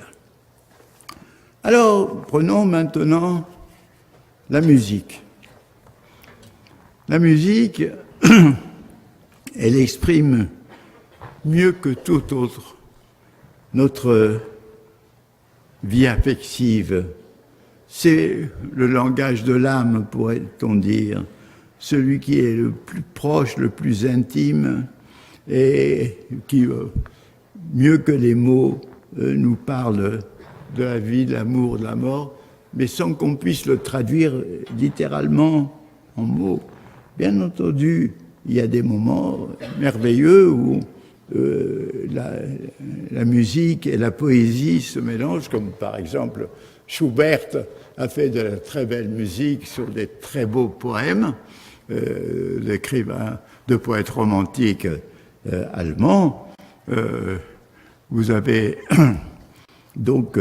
Alors, prenons maintenant la musique. La musique, elle exprime mieux que tout autre notre vie affective. C'est le langage de l'âme, pourrait-on dire, celui qui est le plus proche, le plus intime, et qui, mieux que les mots, nous parle de la vie, de l'amour, de la mort, mais sans qu'on puisse le traduire littéralement en mots. Bien entendu, il y a des moments merveilleux où la musique et la poésie se mélangent, comme par exemple Schubert a fait de la très belle musique sur des très beaux poèmes d'écrivains, de poètes romantiques allemands. Vous avez donc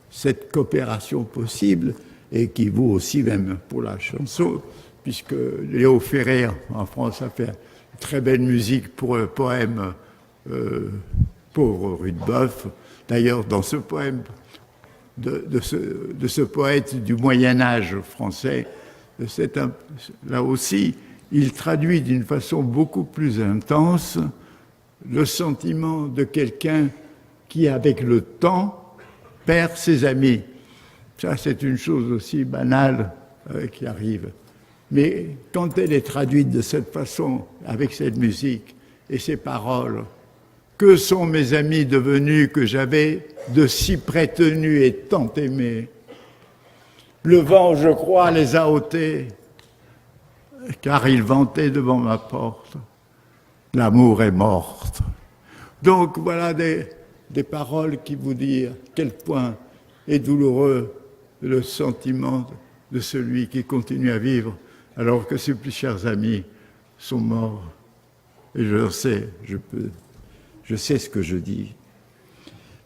cette coopération possible et qui vaut aussi même pour la chanson, puisque Léo Ferré en France a fait une très belle musique pour le poème Pauvre Rudebeuf. D'ailleurs, dans ce poème de ce poète du Moyen-Âge français, là aussi, il traduit d'une façon beaucoup plus intense le sentiment de quelqu'un qui, avec le temps, perd ses amis. Ça, c'est une chose aussi banale qui arrive. Mais quand elle est traduite de cette façon, avec cette musique et ces paroles, que sont mes amis devenus que j'avais de si près tenus et tant aimés? Le vent, je crois, les a ôtés. car il vantait devant ma porte, l'amour est morte. Donc voilà des paroles qui vous disent à quel point est douloureux le sentiment de celui qui continue à vivre alors que ses plus chers amis sont morts. Et je le sais, je sais ce que je dis.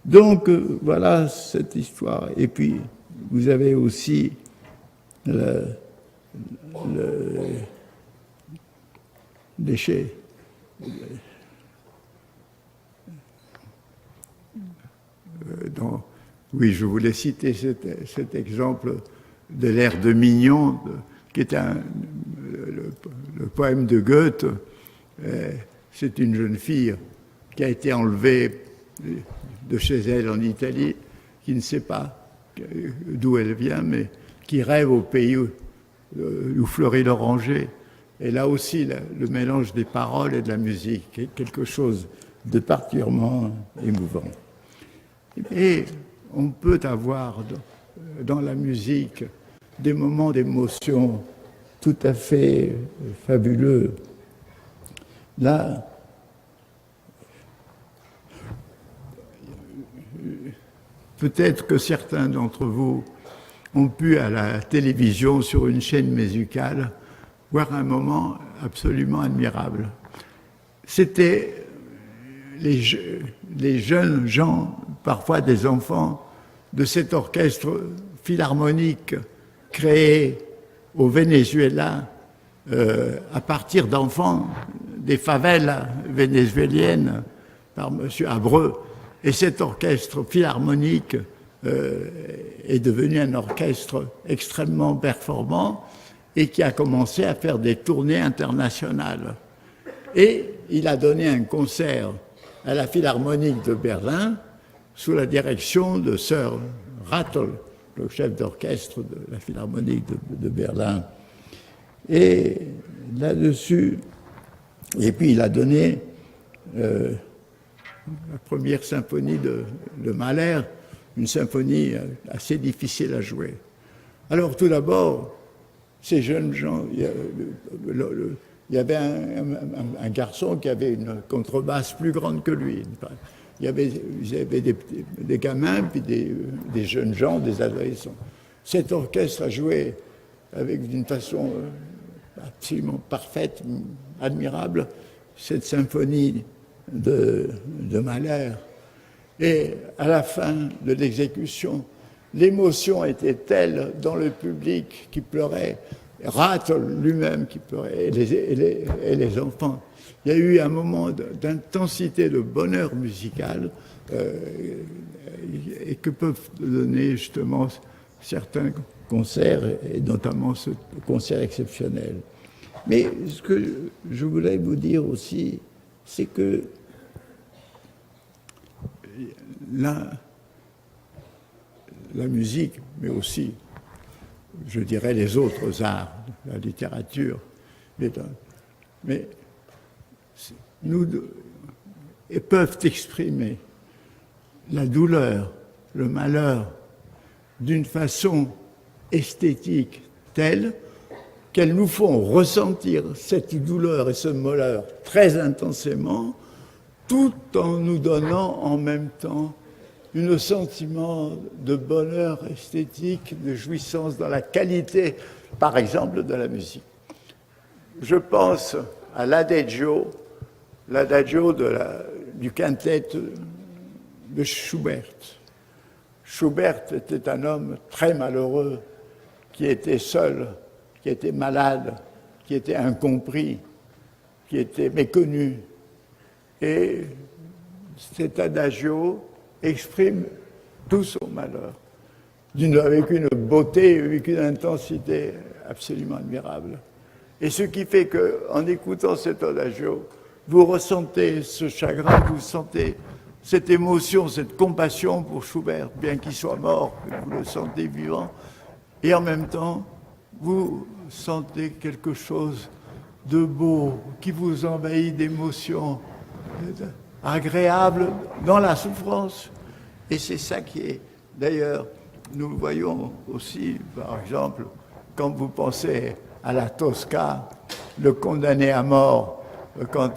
Donc voilà cette histoire. Et puis vous avez aussi le déchet. Oui, je voulais citer cet exemple de l'air de Mignon, qui est le poème de Goethe. C'est une jeune fille qui a été enlevée de chez elle en Italie, qui ne sait pas d'où elle vient, mais qui rêve au pays où fleurit l'oranger. Et là aussi, le mélange des paroles et de la musique est quelque chose de particulièrement émouvant. Et on peut avoir dans la musique des moments d'émotion tout à fait fabuleux. Là, peut-être que certains d'entre vous ont pu, à la télévision, sur une chaîne musicale, voir un moment absolument admirable. C'était les jeunes gens, parfois des enfants, de cet orchestre philharmonique créé au Venezuela à partir d'enfants des favelas vénézuéliennes par M. Abreu. Et cet orchestre philharmonique est devenu un orchestre extrêmement performant et qui a commencé à faire des tournées internationales. Et il a donné un concert à la Philharmonique de Berlin sous la direction de Sir Rattle, le chef d'orchestre de la Philharmonique de Berlin. Et là-dessus, et puis il a donné la première symphonie de Mahler, une symphonie assez difficile à jouer. Alors tout d'abord, ces jeunes gens, il y avait un garçon qui avait une contrebasse plus grande que lui. Il y avait des gamins, puis des jeunes gens, des adolescents. Cet orchestre a joué d'une façon absolument parfaite, admirable, cette symphonie de Mahler. Et à la fin de l'exécution, l'émotion était telle dans le public qui pleurait, Rattle lui-même qui pleurait, et les enfants. Il y a eu un moment d'intensité, de bonheur musical et que peuvent donner justement certains concerts, et notamment ce concert exceptionnel. Mais ce que je voulais vous dire aussi, c'est que la musique, mais aussi, je dirais, les autres arts, la littérature, mais et peuvent exprimer la douleur, le malheur, d'une façon esthétique telle qu'elles nous font ressentir cette douleur et ce malheur très intensément, tout en nous donnant en même temps un sentiment de bonheur esthétique, de jouissance dans la qualité, par exemple, de la musique. Je pense à l'adagio du quintet de Schubert. Schubert était un homme très malheureux, qui était seul, qui était malade, qui était incompris, qui était méconnu. Et cet adagio exprime tout son malheur, avec une beauté, avec une intensité absolument admirable. Et ce qui fait qu'en écoutant cet adagio, vous ressentez ce chagrin, vous sentez cette émotion, cette compassion pour Schubert, bien qu'il soit mort, vous le sentez vivant, et en même temps, vous sentez quelque chose de beau, qui vous envahit d'émotions agréables dans la souffrance. Et c'est ça qui est, d'ailleurs, nous le voyons aussi, par exemple, quand vous pensez à la Tosca, le condamné à mort, quand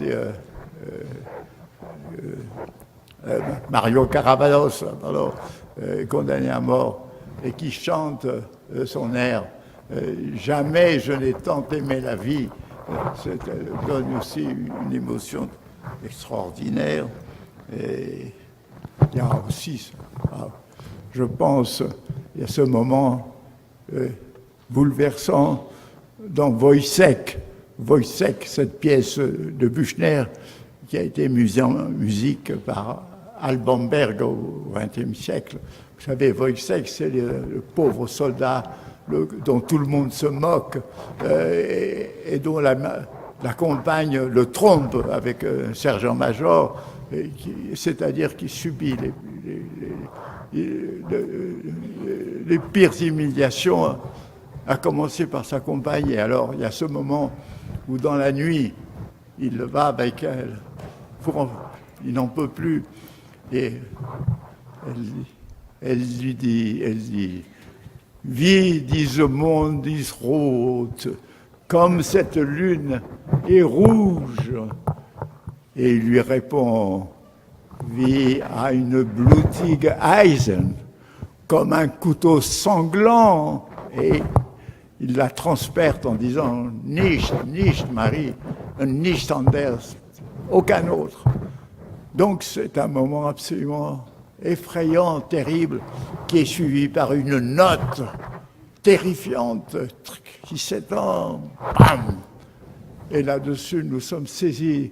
Mario Caravaggio, pardon, condamné à mort, et qui chante son air « Jamais je n'ai tant aimé la vie », ça donne aussi une émotion extraordinaire. Et il y a aussi, je pense, il y a ce moment bouleversant dans Wojciech, cette pièce de Büchner qui a été mise en musique par Alban Berg au XXe siècle. Vous savez, Wojciech, c'est le pauvre soldat dont tout le monde se moque et dont la compagne le trompe avec un sergent-major, c'est-à-dire qui subit les pires humiliations, à commencer par sa compagne. Et alors, il y a ce moment où, dans la nuit, il va avec elle, il n'en peut plus, et elle dit, wie diese Mond ist rot, comme cette lune est rouge. Et il lui répond, wie eine blutige Eisen, comme un couteau sanglant. Et il la transperce en disant, nicht, Marie, nicht anders, aucun autre. Donc c'est un moment absolument effrayant, terrible, qui est suivi par une note terrifiante qui s'étend, bam. Et là-dessus, nous sommes saisis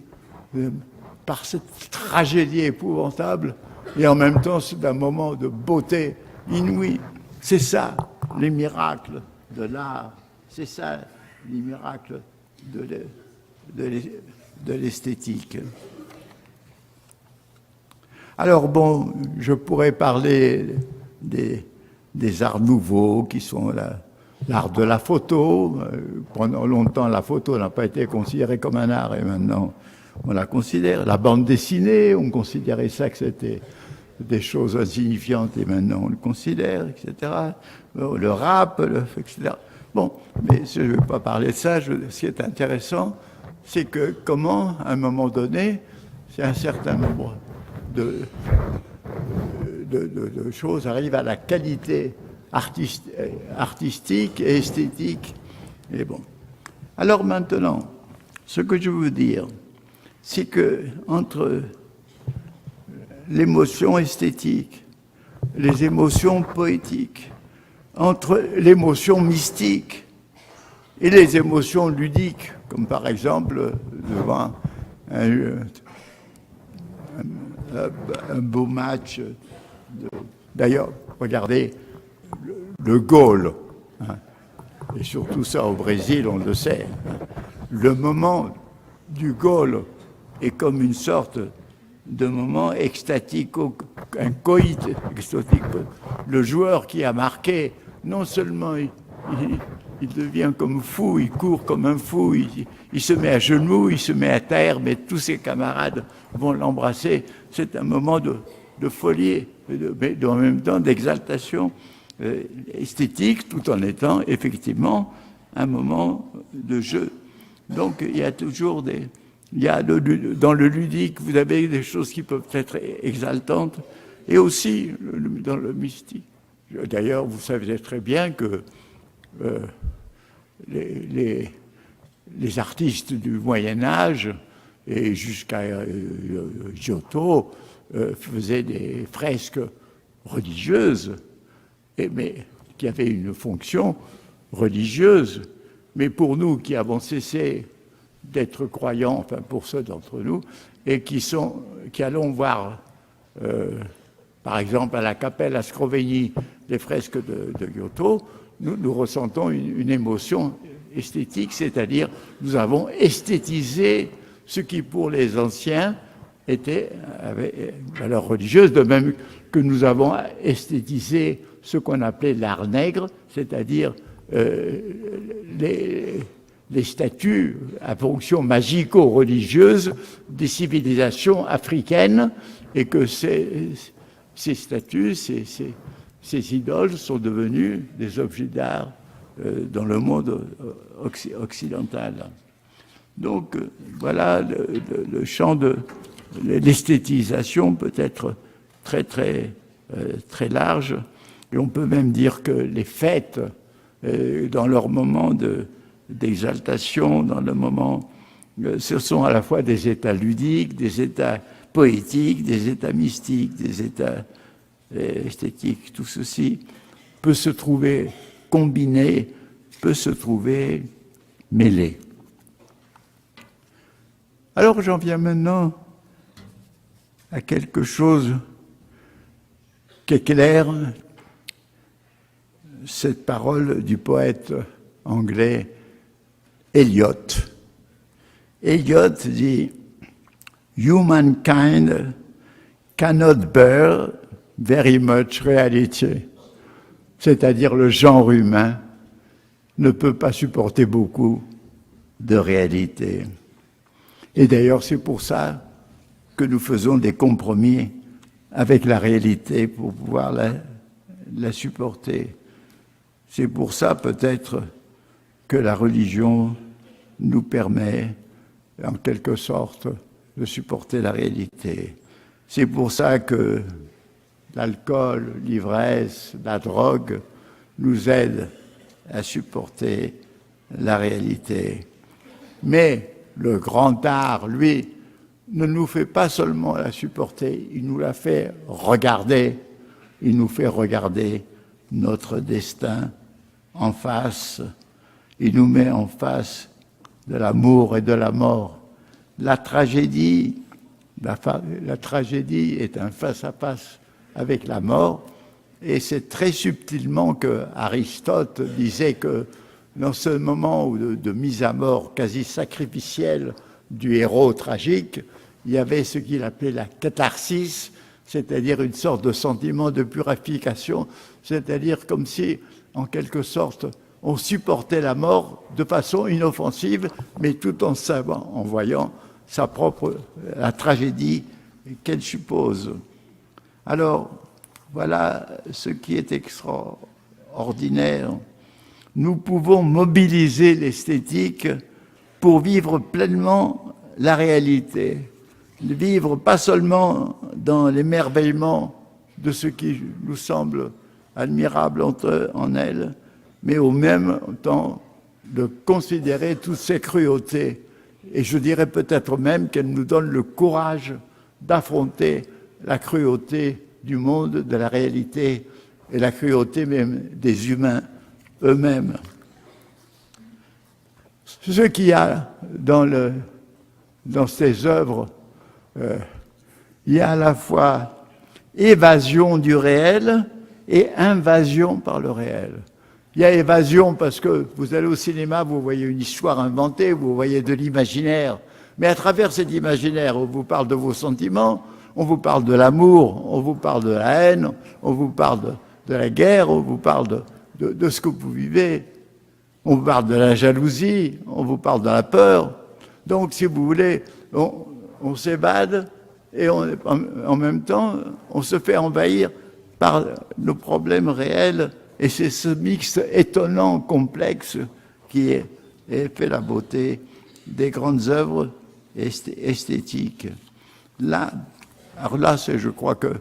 par cette tragédie épouvantable, et en même temps, c'est un moment de beauté inouïe. C'est ça, les miracles de l'art. C'est ça, les miracles de l'esthétique. Alors bon, je pourrais parler des arts nouveaux qui sont l'art de la photo. Pendant longtemps, la photo n'a pas été considérée comme un art et maintenant on la considère. La bande dessinée, on considérait ça que c'était des choses insignifiantes et maintenant on le considère, etc. Le rap, etc. Bon, mais je ne vais pas parler de ça. Ce qui est intéressant, c'est que comment, à un moment donné, c'est un certain nombre de choses arrivent à la qualité artistique et esthétique. Et bon. Alors maintenant, ce que je veux dire, c'est que entre l'émotion esthétique, les émotions poétiques, entre l'émotion mystique et les émotions ludiques, comme par exemple devant un beau match. D'ailleurs, regardez le goal, hein, et surtout ça au Brésil, on le sait. Hein. Le moment du goal est comme une sorte de moment extatique, un coït extatique. Le joueur qui a marqué, non seulement il devient comme fou, il court comme un fou, il se met à genoux, il se met à terre, mais tous ses camarades vont l'embrasser. C'est un moment de folie, mais en même temps d'exaltation esthétique, tout en étant effectivement un moment de jeu. Donc il y a toujours dans le ludique, vous avez des choses qui peuvent être exaltantes, et aussi dans le mystique. D'ailleurs, vous savez très bien que les artistes du Moyen-Âge et jusqu'à Giotto faisaient des fresques religieuses, mais qui avaient une fonction religieuse. Mais pour nous qui avons cessé d'être croyants, enfin pour ceux d'entre nous, et qui allons voir, par exemple à la Capella à Scrovegni, les fresques de Giotto, nous ressentons une émotion esthétique, c'est-à-dire nous avons esthétisé ce qui pour les anciens avait une valeur religieuse, de même que nous avons esthétisé ce qu'on appelait l'art nègre, c'est-à-dire les statues à fonction magico-religieuse des civilisations africaines, et que ces statues, ces idoles sont devenues des objets d'art dans le monde occidental. Donc voilà, le champ de l'esthétisation peut être très très large, et on peut même dire que les fêtes, dans leur moment d'exaltation, dans le moment, ce sont à la fois des états ludiques, des états poétiques, des états mystiques, des états esthétiques. Tout ceci peut se trouver combiné, peut se trouver mêlé. Alors j'en viens maintenant à quelque chose qui éclaire cette parole du poète anglais Eliot. Eliot dit « Humankind cannot bear very much reality », c'est-à-dire le genre humain ne peut pas supporter beaucoup de réalité. Et d'ailleurs, c'est pour ça que nous faisons des compromis avec la réalité pour pouvoir la supporter. C'est pour ça peut-être que la religion nous permet, en quelque sorte, de supporter la réalité. C'est pour ça que l'alcool, l'ivresse, la drogue nous aident à supporter la réalité. Mais le grand art, lui, ne nous fait pas seulement la supporter, il nous la fait regarder. Il nous fait regarder notre destin en face. Il nous met en face de l'amour et de la mort. La tragédie est un face-à-face avec la mort, et c'est très subtilement que Aristote disait que dans ce moment de mise à mort quasi sacrificielle du héros tragique, il y avait ce qu'il appelait la catharsis, c'est-à-dire une sorte de sentiment de purification, c'est-à-dire comme si, en quelque sorte, on supportait la mort de façon inoffensive, mais tout en savant, en voyant la tragédie qu'elle suppose. Alors, voilà ce qui est extraordinaire. Nous pouvons mobiliser l'esthétique pour vivre pleinement la réalité, vivre pas seulement dans l'émerveillement de ce qui nous semble admirable en elle, mais au même temps de considérer toutes ces cruautés. Et je dirais peut-être même qu'elle nous donne le courage d'affronter la cruauté du monde, de la réalité, et la cruauté même des humains eux-mêmes. Ce qu'il y a dans ces œuvres, il y a à la fois évasion du réel et invasion par le réel. Il y a évasion parce que vous allez au cinéma, vous voyez une histoire inventée, vous voyez de l'imaginaire, mais à travers cet imaginaire, on vous parle de vos sentiments, on vous parle de l'amour, on vous parle de la haine, on vous parle de la guerre, on vous parle de ce que vous vivez, on vous parle de la jalousie, on vous parle de la peur. Donc, si vous voulez, on s'évade et en même temps, on se fait envahir par nos problèmes réels. Et c'est ce mix étonnant, complexe, qui fait la beauté des grandes œuvres esthétiques. Alors là, c'est, je crois que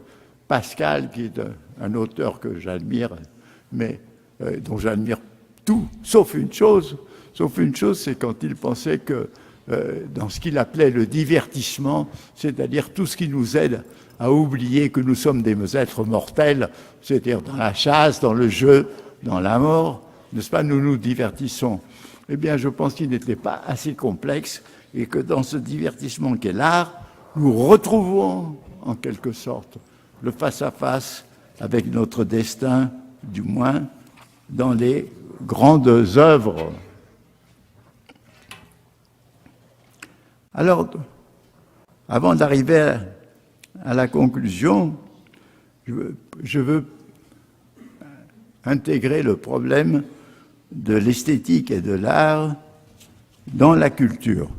Pascal, qui est un auteur que j'admire, mais dont j'admire tout, sauf une chose, c'est quand il pensait que dans ce qu'il appelait le divertissement, c'est-à-dire tout ce qui nous aide à oublier que nous sommes des êtres mortels, c'est-à-dire dans la chasse, dans le jeu, dans la mort, n'est-ce pas, nous nous divertissons. Eh bien, je pense qu'il n'était pas assez complexe et que dans ce divertissement qu'est l'art, nous retrouvons en quelque sorte le face-à-face avec notre destin, du moins dans les grandes œuvres. Alors, avant d'arriver à la conclusion, je veux intégrer le problème de l'esthétique et de l'art dans la culture.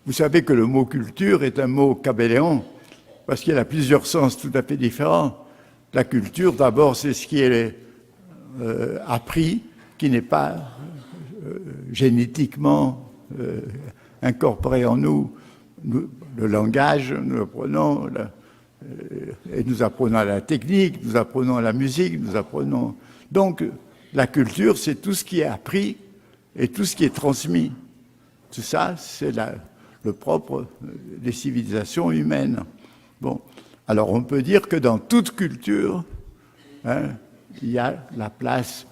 Vous savez que le mot culture est un mot cabéléon, parce qu'il a plusieurs sens tout à fait différents. La culture, d'abord, c'est ce qui est appris, qui n'est pas génétiquement incorporé en nous. Le langage, nous apprenons, et nous apprenons la technique, nous apprenons la musique, nous apprenons... Donc, la culture, c'est tout ce qui est appris et tout ce qui est transmis. Tout ça, c'est le propre des civilisations humaines. Bon, alors on peut dire que dans toute culture, il y a la place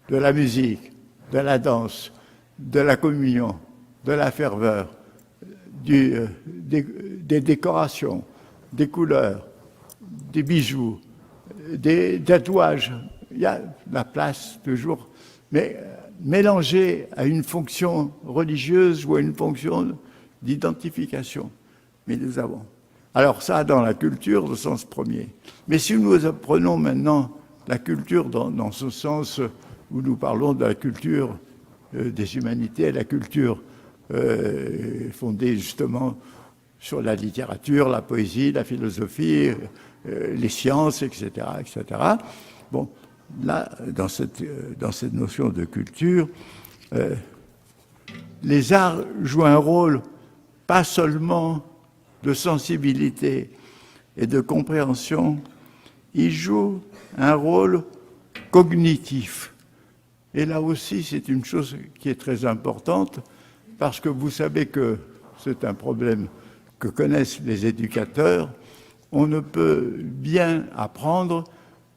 de la musique, de la danse, de la communion, de la ferveur, des décorations, des couleurs, des bijoux, des tatouages. Il y a la place toujours, mais mélangée à une fonction religieuse ou à une fonction d'identification. Mais nous avons. Alors ça, dans la culture, au sens premier. Mais si nous apprenons maintenant la culture dans ce sens où nous parlons de la culture des humanités, la culture fondée justement sur la littérature, la poésie, la philosophie, les sciences, etc., etc. Bon, là, dans cette notion de culture, les arts jouent un rôle pas seulement de sensibilité et de compréhension, ils jouent un rôle cognitif. Et là aussi, c'est une chose qui est très importante, parce que vous savez que c'est un problème que connaissent les éducateurs. On ne peut bien apprendre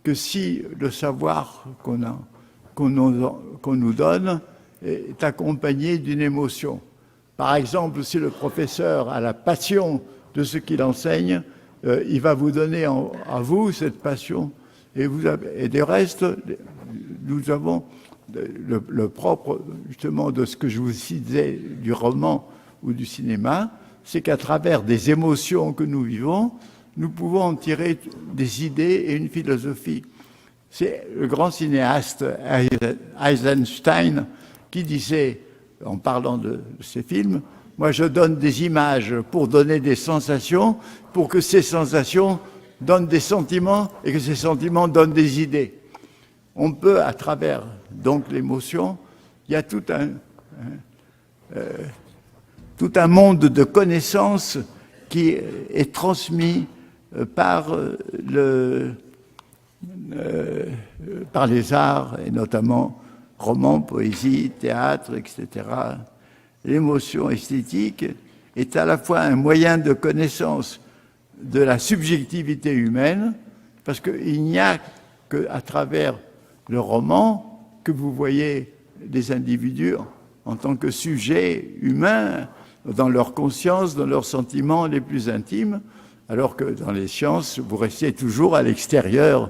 que si le savoir qu'on nous donne est accompagné d'une émotion. Par exemple, si le professeur a la passion de ce qu'il enseigne, il va vous donner à vous cette passion. Et du reste, nous avons le propre, justement, de ce que je vous disais du roman ou du cinéma, c'est qu'à travers des émotions que nous vivons, nous pouvons en tirer des idées et une philosophie. C'est le grand cinéaste Eisenstein qui disait, en parlant de ces films, « Moi, je donne des images pour donner des sensations, pour que ces sensations donnent des sentiments et que ces sentiments donnent des idées. » On peut, à travers donc l'émotion, il y a tout un monde de connaissances qui est transmis par les arts, et notamment romans, poésie, théâtre, etc. L'émotion esthétique est à la fois un moyen de connaissance de la subjectivité humaine, parce qu'il n'y a qu'à travers le roman que vous voyez les individus en tant que sujets humains, dans leur conscience, dans leurs sentiments les plus intimes, alors que dans les sciences, vous restez toujours à l'extérieur,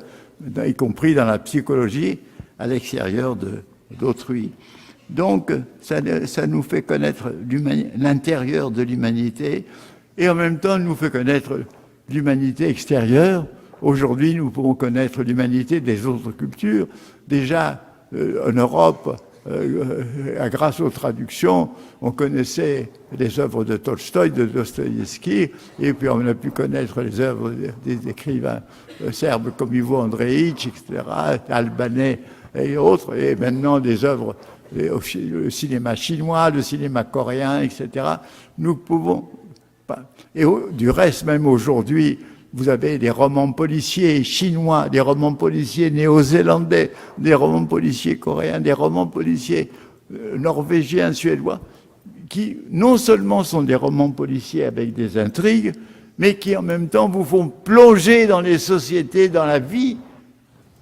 y compris dans la psychologie, à l'extérieur d'autrui. Donc, ça nous fait connaître l'intérieur de l'humanité et en même temps nous fait connaître l'humanité extérieure. Aujourd'hui, nous pouvons connaître l'humanité des autres cultures. Déjà, en Europe, grâce aux traductions, on connaissait les œuvres de Tolstoï, de Dostoïevski, et puis on a pu connaître les œuvres des écrivains serbes comme Ivo Andreïch, etc., albanais et autres, et maintenant des œuvres, le cinéma chinois, le cinéma coréen, etc. Nous pouvons pas. Et du reste, même aujourd'hui, vous avez des romans policiers chinois, des romans policiers néo-zélandais, des romans policiers coréens, des romans policiers norvégiens, suédois, qui non seulement sont des romans policiers avec des intrigues, mais qui en même temps vous font plonger dans les sociétés, dans la vie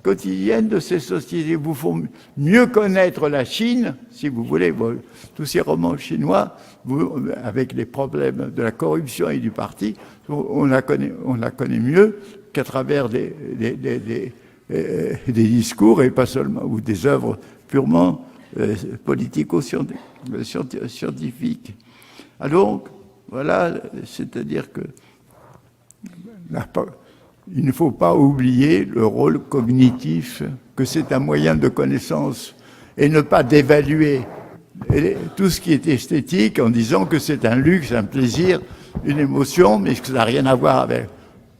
quotidienne de ces sociétés, vous font mieux connaître la Chine, si vous voulez. Bon, tous ces romans chinois, avec les problèmes de la corruption et du parti, on la connaît mieux qu'à travers des discours et pas seulement, ou des œuvres purement politico-scientifiques. Alors, voilà, c'est-à-dire que il ne faut pas oublier le rôle cognitif, que c'est un moyen de connaissance, et ne pas dévaluer tout ce qui est esthétique en disant que c'est un luxe, un plaisir, une émotion, mais que ça n'a rien à voir avec...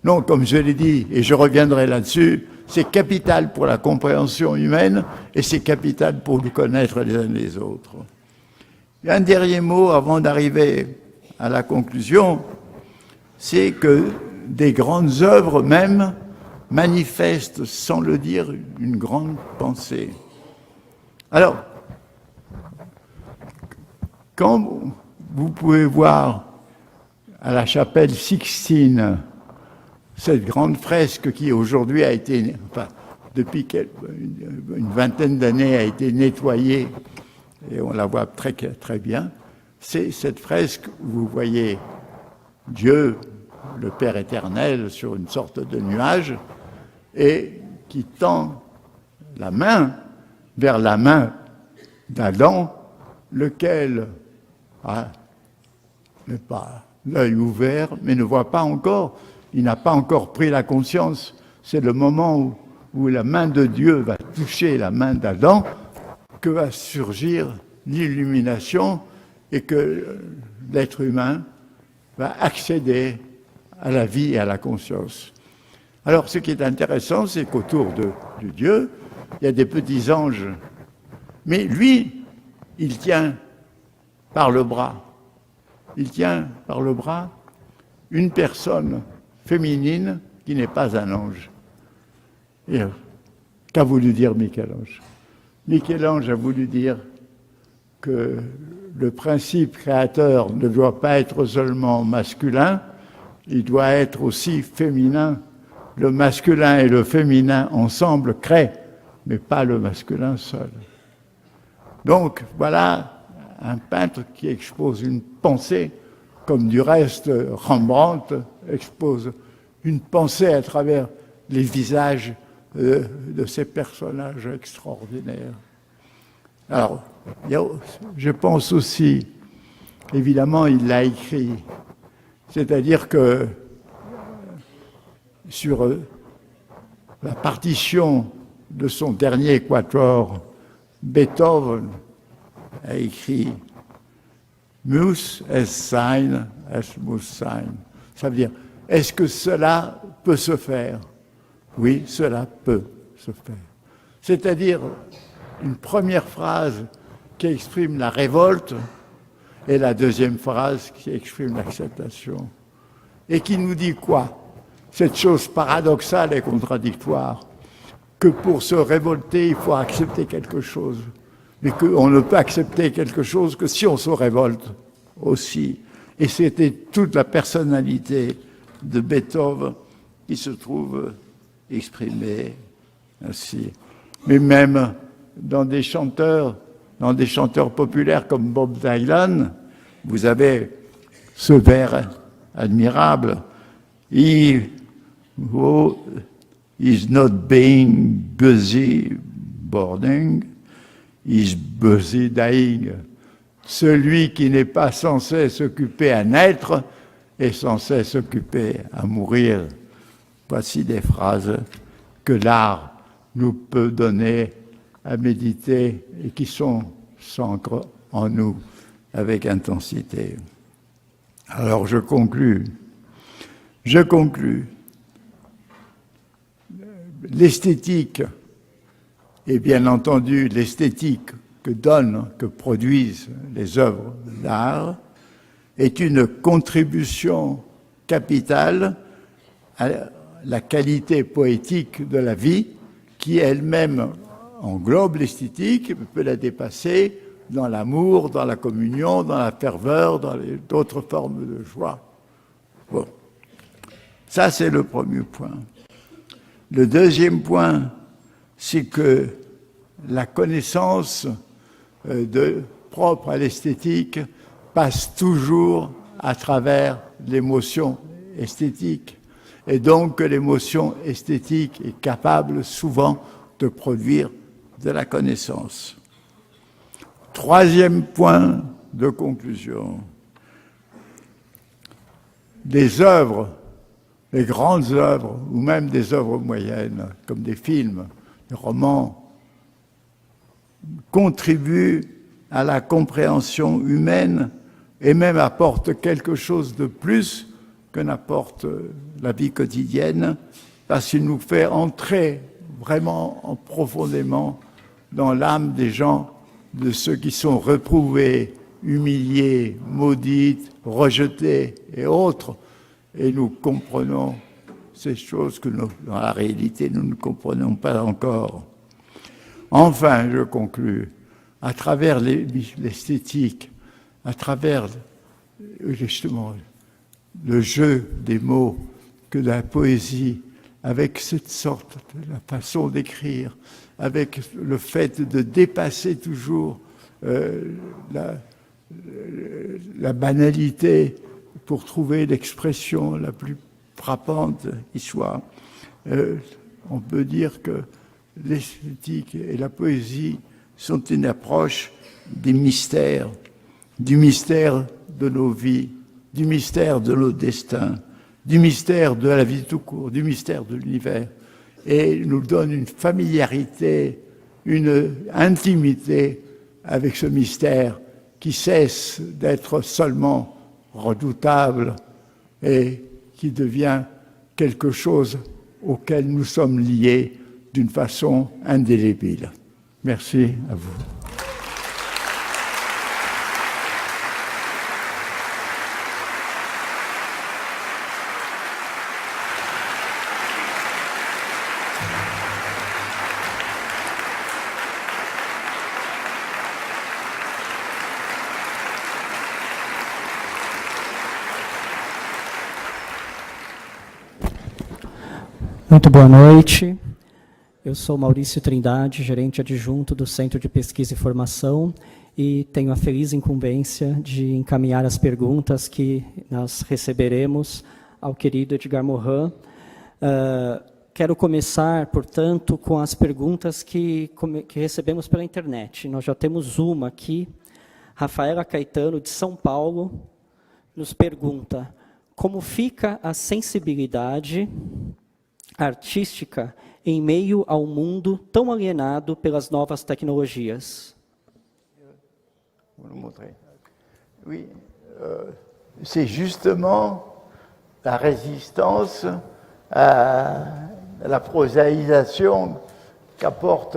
Non, comme je l'ai dit, et je reviendrai là-dessus, c'est capital pour la compréhension humaine et c'est capital pour nous connaître les uns les autres. Et un dernier mot avant d'arriver à la conclusion, c'est que des grandes œuvres même manifestent, sans le dire, une grande pensée. Alors, quand vous pouvez voir à la chapelle Sixtine cette grande fresque qui aujourd'hui a été, enfin, depuis une vingtaine d'années a été nettoyée, et on la voit très, très bien, c'est cette fresque où vous voyez Dieu, le Père éternel, sur une sorte de nuage, et qui tend la main vers la main d'Adam, lequel n'est pas l'œil ouvert, mais ne voit pas encore, il n'a pas encore pris la conscience. C'est le moment où la main de Dieu va toucher la main d'Adam que va surgir l'illumination et que l'être humain va accéder à la vie et à la conscience. Alors, ce qui est intéressant, c'est qu'autour de Dieu, il y a des petits anges, mais lui, il tient par le bras. Il tient par le bras une personne féminine qui n'est pas un ange. Et qu'a voulu dire Michel-Ange? Michel-Ange a voulu dire que le principe créateur ne doit pas être seulement masculin, il doit être aussi féminin. Le masculin et le féminin ensemble créent, mais pas le masculin seul. Donc voilà un peintre qui expose une pensée, comme du reste Rembrandt expose une pensée à travers les visages de ces personnages extraordinaires. Alors, je pense aussi, évidemment, il l'a écrit, c'est-à-dire que sur la partition de son dernier quatuor, Beethoven a écrit « Muss es sein, es muss sein ». Ça veut dire « Est-ce que cela peut se faire ?» Oui, cela peut se faire. C'est-à-dire une première phrase qui exprime la révolte et la deuxième phrase qui exprime l'acceptation. Et qui nous dit quoi? Cette chose paradoxale et contradictoire, que pour se révolter, il faut accepter quelque chose, mais qu'on ne peut accepter quelque chose que si on se révolte aussi. Et c'était toute la personnalité de Beethoven qui se trouve exprimée ainsi. Mais même dans des chanteurs populaires comme Bob Dylan, vous avez ce vers admirable. He who is not being busy boarding, is busy dying. Celui qui n'est pas censé s'occuper à naître est censé s'occuper à mourir. Voici des phrases que l'art nous peut donner à méditer et qui s'ancrent en nous avec intensité. Alors je conclus. L'esthétique, et bien entendu l'esthétique que produisent les œuvres d'art, est une contribution capitale à la qualité poétique de la vie qui elle-même englobe l'esthétique et peut la dépasser dans l'amour, dans la communion, dans la ferveur, dans d'autres formes de joie. Bon, ça c'est le premier point. Le deuxième point, c'est que la connaissance propre à l'esthétique passe toujours à travers l'émotion esthétique. Et donc que l'émotion esthétique est capable souvent de produire de la connaissance. Troisième point de conclusion. Des œuvres, les grandes œuvres, ou même des œuvres moyennes, comme des films, des romans, contribuent à la compréhension humaine et même apportent quelque chose de plus que n'apporte la vie quotidienne, parce qu'il nous fait entrer vraiment profondément dans l'âme des gens, de ceux qui sont reprouvés, humiliés, maudits, rejetés et autres, et nous comprenons ces choses que dans la réalité nous ne comprenons pas encore. Enfin, je conclus, à travers l'esthétique, à travers justement le jeu des mots que la poésie, avec cette sorte de la façon d'écrire, avec le fait de dépasser toujours la banalité pour trouver l'expression la plus frappante qui soit, on peut dire que l'esthétique et la poésie sont une approche des mystères, du mystère de nos vies, du mystère de nos destins, du mystère de la vie tout court, du mystère de l'univers, et nous donne une familiarité, une intimité avec ce mystère qui cesse d'être seulement redoutable et qui devient quelque chose auquel nous sommes liés d'une façon indélébile. Merci à vous. Muito boa noite. Eu sou Maurício Trindade, gerente adjunto do Centro de Pesquisa e Formação, e tenho a feliz incumbência de encaminhar as perguntas que nós receberemos ao querido Edgar Morin. Quero começar, portanto, com as perguntas que recebemos pela internet. Nós já temos uma aqui. Rafaela Caetano, de São Paulo, nos pergunta: como fica a sensibilidade artística em meio ao mundo tão alienado pelas novas tecnologias? Oui, c'est justement la résistance à la prosaïsation qu'apporte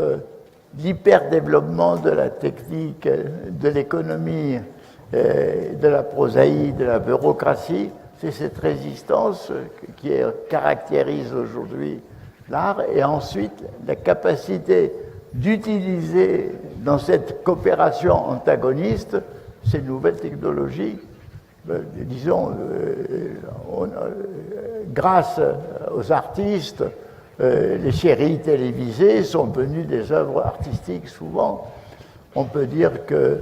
l'hyperdéveloppement de la technique, de l'économie, de la prosaïe, de la bureaucratie. C'est cette résistance qui caractérise aujourd'hui l'art, et ensuite la capacité d'utiliser dans cette coopération antagoniste ces nouvelles technologies. Disons, grâce aux artistes, les séries télévisées sont devenues des œuvres artistiques souvent. On peut dire que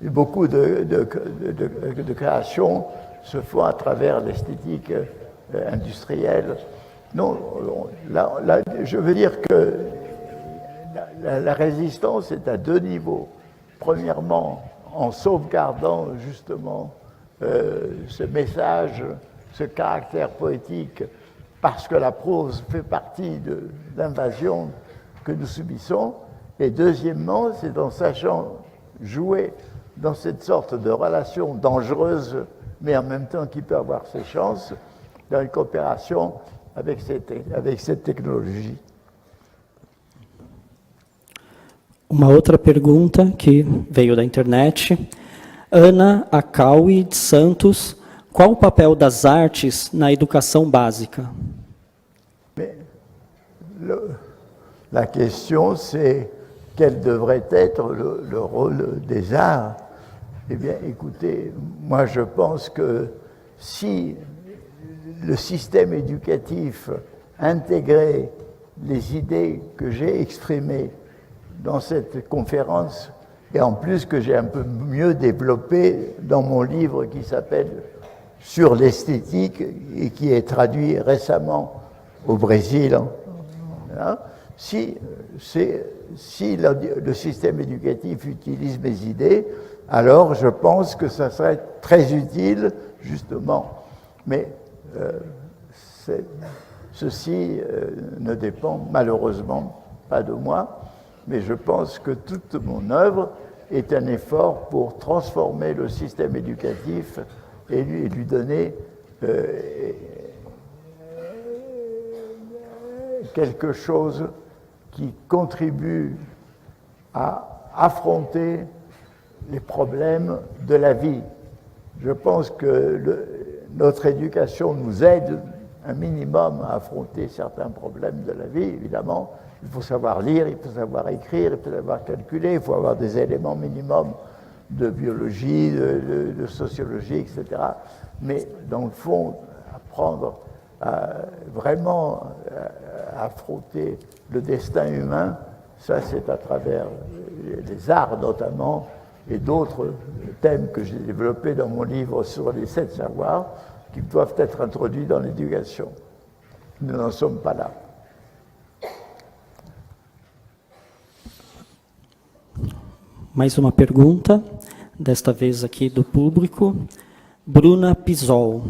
beaucoup de créations se font à travers l'esthétique industrielle. Non, là, je veux dire que la résistance est à deux niveaux. Premièrement, en sauvegardant justement ce message, ce caractère poétique, parce que la prose fait partie de l'invasion que nous subissons. Et deuxièmement, c'est en sachant jouer dans cette sorte de relation dangereuse, mais en même temps qui peut avoir ses chances, dans une coopération avec cette technologie. Uma outra pergunta que veio da internet. Ana Acaui de Santos: qual o papel das artes na educação básica? Mais la question, c'est quel devrait être le rôle des arts? Eh bien, écoutez, moi je pense que si le système éducatif intégrait les idées que j'ai exprimées dans cette conférence, et en plus que j'ai un peu mieux développé dans mon livre qui s'appelle « Sur l'esthétique » et qui est traduit récemment au Brésil, hein, si le système éducatif utilise mes idées, alors je pense que ça serait très utile, justement. Mais ceci ne dépend malheureusement pas de moi, mais je pense que toute mon œuvre est un effort pour transformer le système éducatif et lui donner quelque chose qui contribue à affronter les problèmes de la vie. Je pense que notre éducation nous aide un minimum à affronter certains problèmes de la vie, évidemment. Il faut savoir lire, il faut savoir écrire, il faut savoir calculer, il faut avoir des éléments minimums de biologie, de sociologie, etc. Mais dans le fond, apprendre vraiment à affronter le destin humain, ça c'est à travers les arts notamment, et d'autres thèmes que j'ai développés dans mon livre sur les 7 savoirs, qui doivent être introduits dans l'éducation. Nous n'en sommes pas là. Mais uma pergunta, desta vez aqui do público. Bruna Pisol.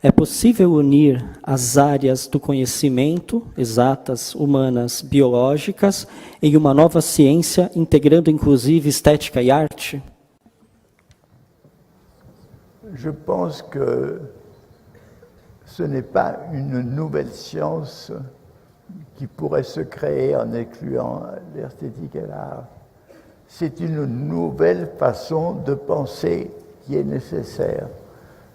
É possível unir as áreas do conhecimento, exatas, humanas, biológicas, em uma nova ciência, integrando inclusive estética e arte? Je pense que ce n'est pas une nouvelle science qui pourrait se créer en incluant l'esthétique et l'art. C'est une nouvelle façon de penser qui est nécessaire.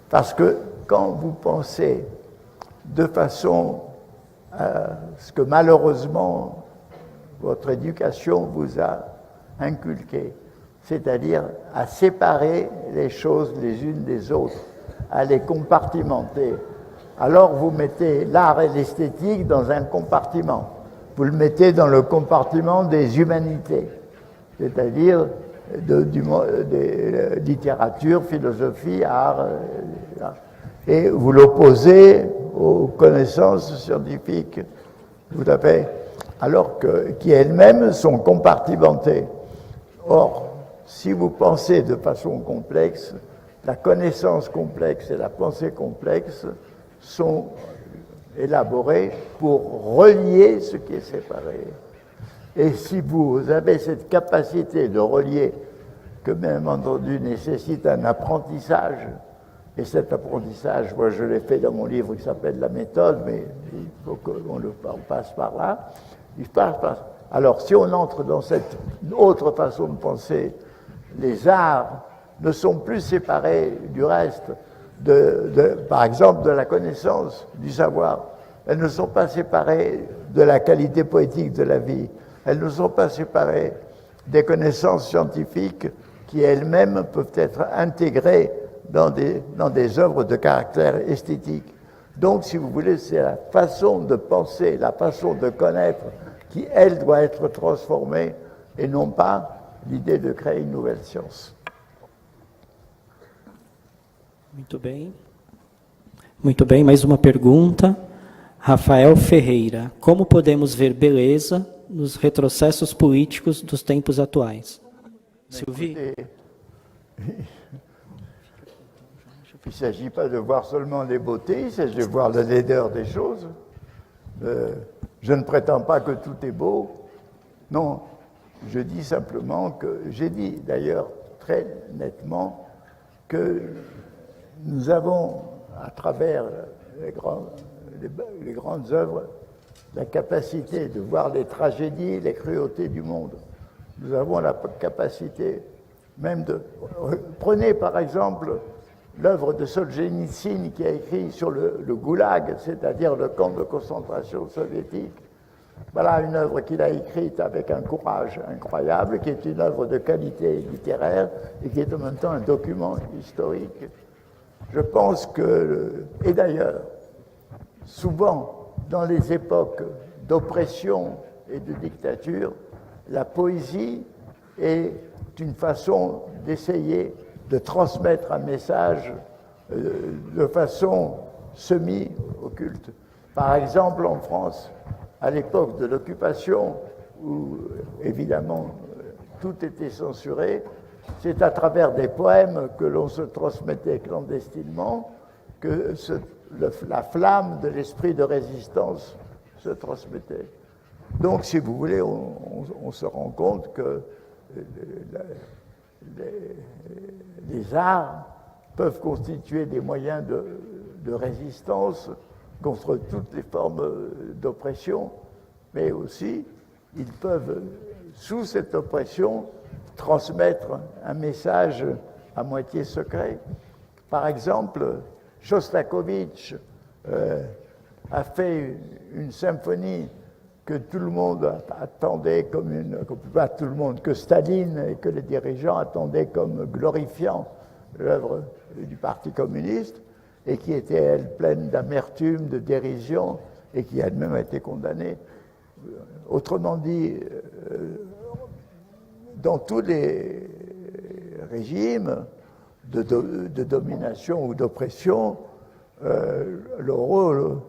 Parce que quand vous pensez de façon à ce que malheureusement votre éducation vous a inculqué, c'est-à-dire à séparer les choses les unes des autres, à les compartimenter, alors vous mettez l'art et l'esthétique dans un compartiment. Vous le mettez dans le compartiment des humanités, c'est-à-dire de littérature, philosophie, art, et vous l'opposez aux connaissances scientifiques, tout à fait, alors qui elles-mêmes sont compartimentées. Or, si vous pensez de façon complexe, la connaissance complexe et la pensée complexe sont élaborées pour relier ce qui est séparé. Et si vous avez cette capacité de relier, que bien entendu nécessite un apprentissage, et cet apprentissage, moi je l'ai fait dans mon livre qui s'appelle La méthode, mais il faut qu'on passe par là. Alors si on entre dans cette autre façon de penser, les arts ne sont plus séparés du reste, par exemple de la connaissance, du savoir. Elles ne sont pas séparées de la qualité poétique de la vie. Elles ne sont pas séparées des connaissances scientifiques qui elles-mêmes peuvent être intégrées dans des œuvres de caractère esthétique. Donc, si vous voulez, c'est la façon de penser, la façon de connaître qui, elle, doit être transformée et non pas l'idée de créer une nouvelle science. Muito bem. Muito bem, mais uma pergunta. Rafael Ferreira. Como podemos ver beleza nos retrocessos políticos dos tempos atuais? Sylvie? Il ne s'agit pas de voir seulement les beautés, il s'agit de voir la laideur des choses. Je ne prétends pas que tout est beau. Non, je dis simplement que, j'ai dit d'ailleurs très nettement que nous avons, à travers les grandes œuvres, la capacité de voir les tragédies, les cruautés du monde. Nous avons la capacité même de... Prenez par exemple l'œuvre de Solzhenitsyn qui a écrit sur le goulag, c'est-à-dire le camp de concentration soviétique. Voilà une œuvre qu'il a écrite avec un courage incroyable, qui est une œuvre de qualité littéraire et qui est en même temps un document historique. Je pense que, et d'ailleurs, souvent, dans les époques d'oppression et de dictature, la poésie est une façon d'essayer de transmettre un message de façon semi-occulte. Par exemple, en France, à l'époque de l'occupation, où évidemment tout était censuré, c'est à travers des poèmes que l'on se transmettait clandestinement que la flamme de l'esprit de résistance se transmettait. Donc, si vous voulez, on se rend compte que les arts peuvent constituer des moyens de résistance contre toutes les formes d'oppression, mais aussi ils peuvent, sous cette oppression, transmettre un message à moitié secret. Par exemple, Shostakovich a fait une symphonie que tout le monde attendait pas tout le monde, que Staline et que les dirigeants attendaient comme glorifiant l'œuvre du Parti communiste, et qui était, elle, pleine d'amertume, de dérision, et qui elle-même a été condamnée. Autrement dit, dans tous les régimes de domination ou d'oppression, le rôle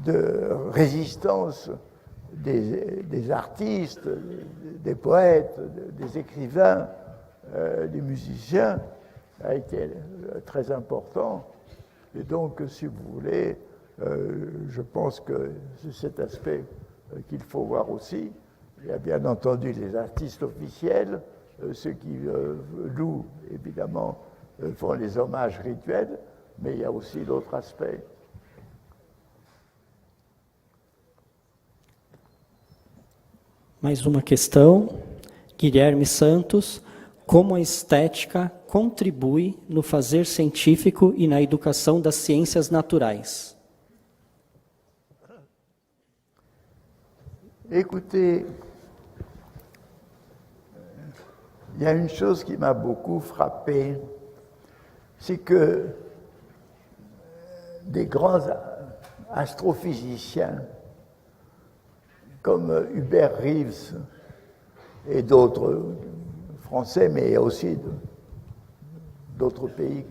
de résistance des artistes, des poètes, des écrivains, des musiciens a été très important. Et donc, si vous voulez, je pense que c'est cet aspect qu'il faut voir aussi. Il y a bien entendu les artistes officiels, ceux qui louent, évidemment, font les hommages rituels, mais il y a aussi d'autres aspects. Mais uma questão, Guilherme Santos, como a estética contribui no fazer científico e na educação das ciências naturais? Écoutez, il y a une chose qui m'a beaucoup frappé, c'est que des grands astrophysiciens comme Hubert Reeves et d'autres Français, mais aussi d'autres pays,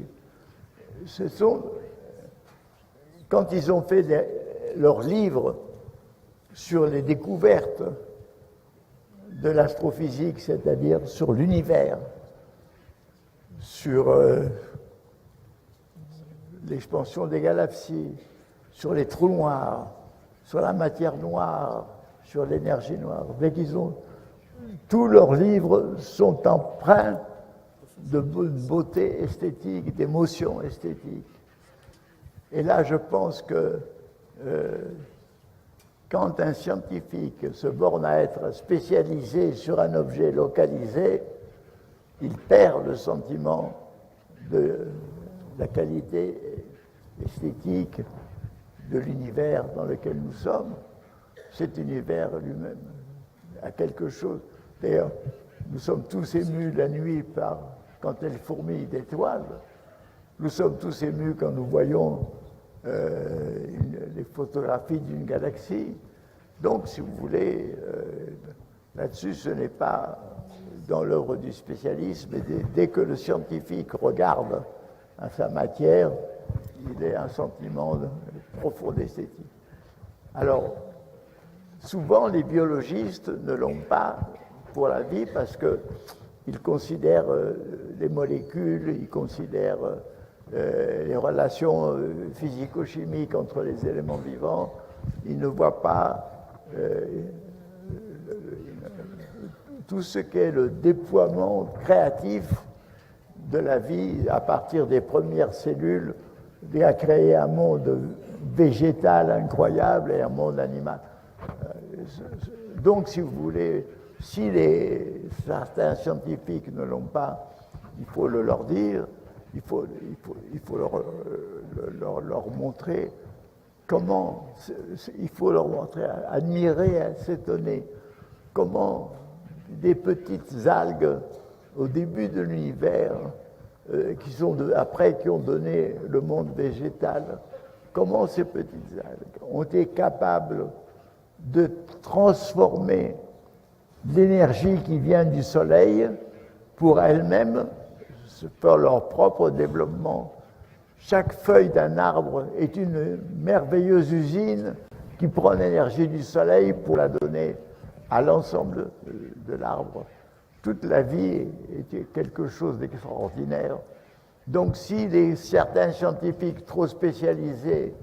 quand ils ont fait leurs livres sur les découvertes de l'astrophysique, c'est-à-dire sur l'univers, sur l'expansion des galaxies, sur les trous noirs, sur la matière noire, sur l'énergie noire. Tous leurs livres sont empreints de beauté esthétique, d'émotion esthétique. Et là, je pense que quand un scientifique se borne à être spécialisé sur un objet localisé, il perd le sentiment de la qualité esthétique de l'univers dans lequel nous sommes. Cet univers lui-même a quelque chose. D'ailleurs, nous sommes tous émus la nuit quand elle fourmille d'étoiles. Nous sommes tous émus quand nous voyons les photographies d'une galaxie. Donc, si vous voulez, là-dessus, ce n'est pas dans l'œuvre du spécialiste, mais dès que le scientifique regarde à sa matière, il a un sentiment profond d'esthétique. Alors, souvent, les biologistes ne l'ont pas pour la vie parce qu'ils considèrent les molécules, ils considèrent les relations physico-chimiques entre les éléments vivants, ils ne voient pas tout ce qu'est le déploiement créatif de la vie à partir des premières cellules, à créer un monde végétal incroyable et un monde animal. Donc, si vous voulez, si certains scientifiques ne l'ont pas, il faut le leur dire, il faut leur montrer comment, il faut leur montrer, admirer, s'étonner, comment des petites algues au début de l'univers, qui ont donné le monde végétal, comment ces petites algues ont été capables de transformer l'énergie qui vient du soleil pour elles-mêmes faire leur propre développement. Chaque feuille d'un arbre est une merveilleuse usine qui prend l'énergie du soleil pour la donner à l'ensemble de l'arbre. Toute la vie est quelque chose d'extraordinaire. Donc si certains scientifiques trop spécialisés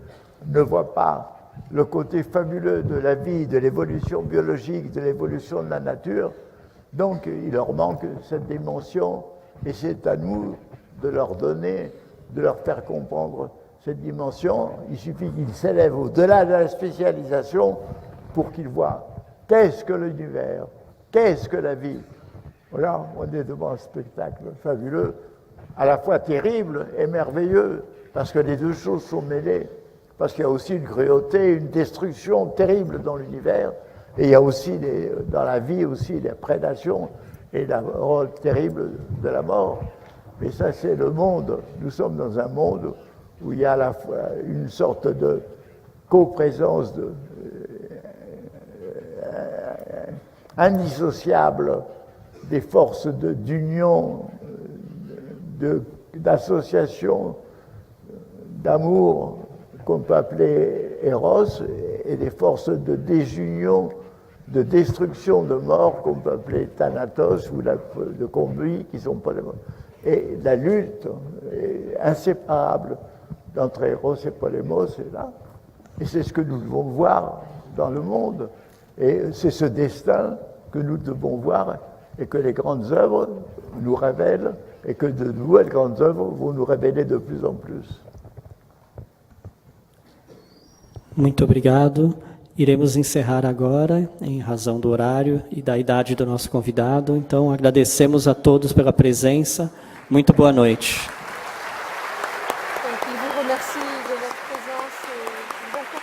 ne voient pas le côté fabuleux de la vie, de l'évolution biologique, de l'évolution de la nature, donc il leur manque cette dimension Et c'est à nous de leur donner, de leur faire comprendre cette dimension. Il suffit qu'ils s'élèvent au-delà de la spécialisation pour qu'ils voient qu'est-ce que l'univers, qu'est-ce que la vie. Voilà, on est devant un spectacle fabuleux, à la fois terrible et merveilleux, parce que les deux choses sont mêlées. Parce qu'il y a aussi une cruauté, une destruction terrible dans l'univers, et il y a aussi dans la vie aussi des prédations et la rôle terrible de la mort. Mais ça, c'est le monde. Nous sommes dans un monde où il y a à la fois une sorte de coprésence indissociable des forces d'union, d'association, d'amour, qu'on peut appeler Eros, et des forces de désunion, de destruction, de mort, qu'on peut appeler Thanatos, ou de combat, qui sont pas les mêmes. Et la lutte est inséparable entre Eros et Polemos est là. Et c'est ce que nous devons voir dans le monde. Et c'est ce destin que nous devons voir et que les grandes œuvres nous révèlent et que de nouvelles grandes œuvres vont nous révéler de plus en plus. Muito obrigado. Iremos encerrar agora, em razão do horário e da idade do nosso convidado. Então, agradecemos a todos pela presença. Muito boa noite. Donc, il vous remercie de votre présence et bon cours.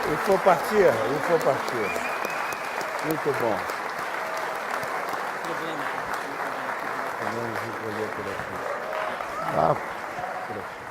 Il faut partir, il faut partir. Muito bom. Vamos por aqui. Ah. Por aqui.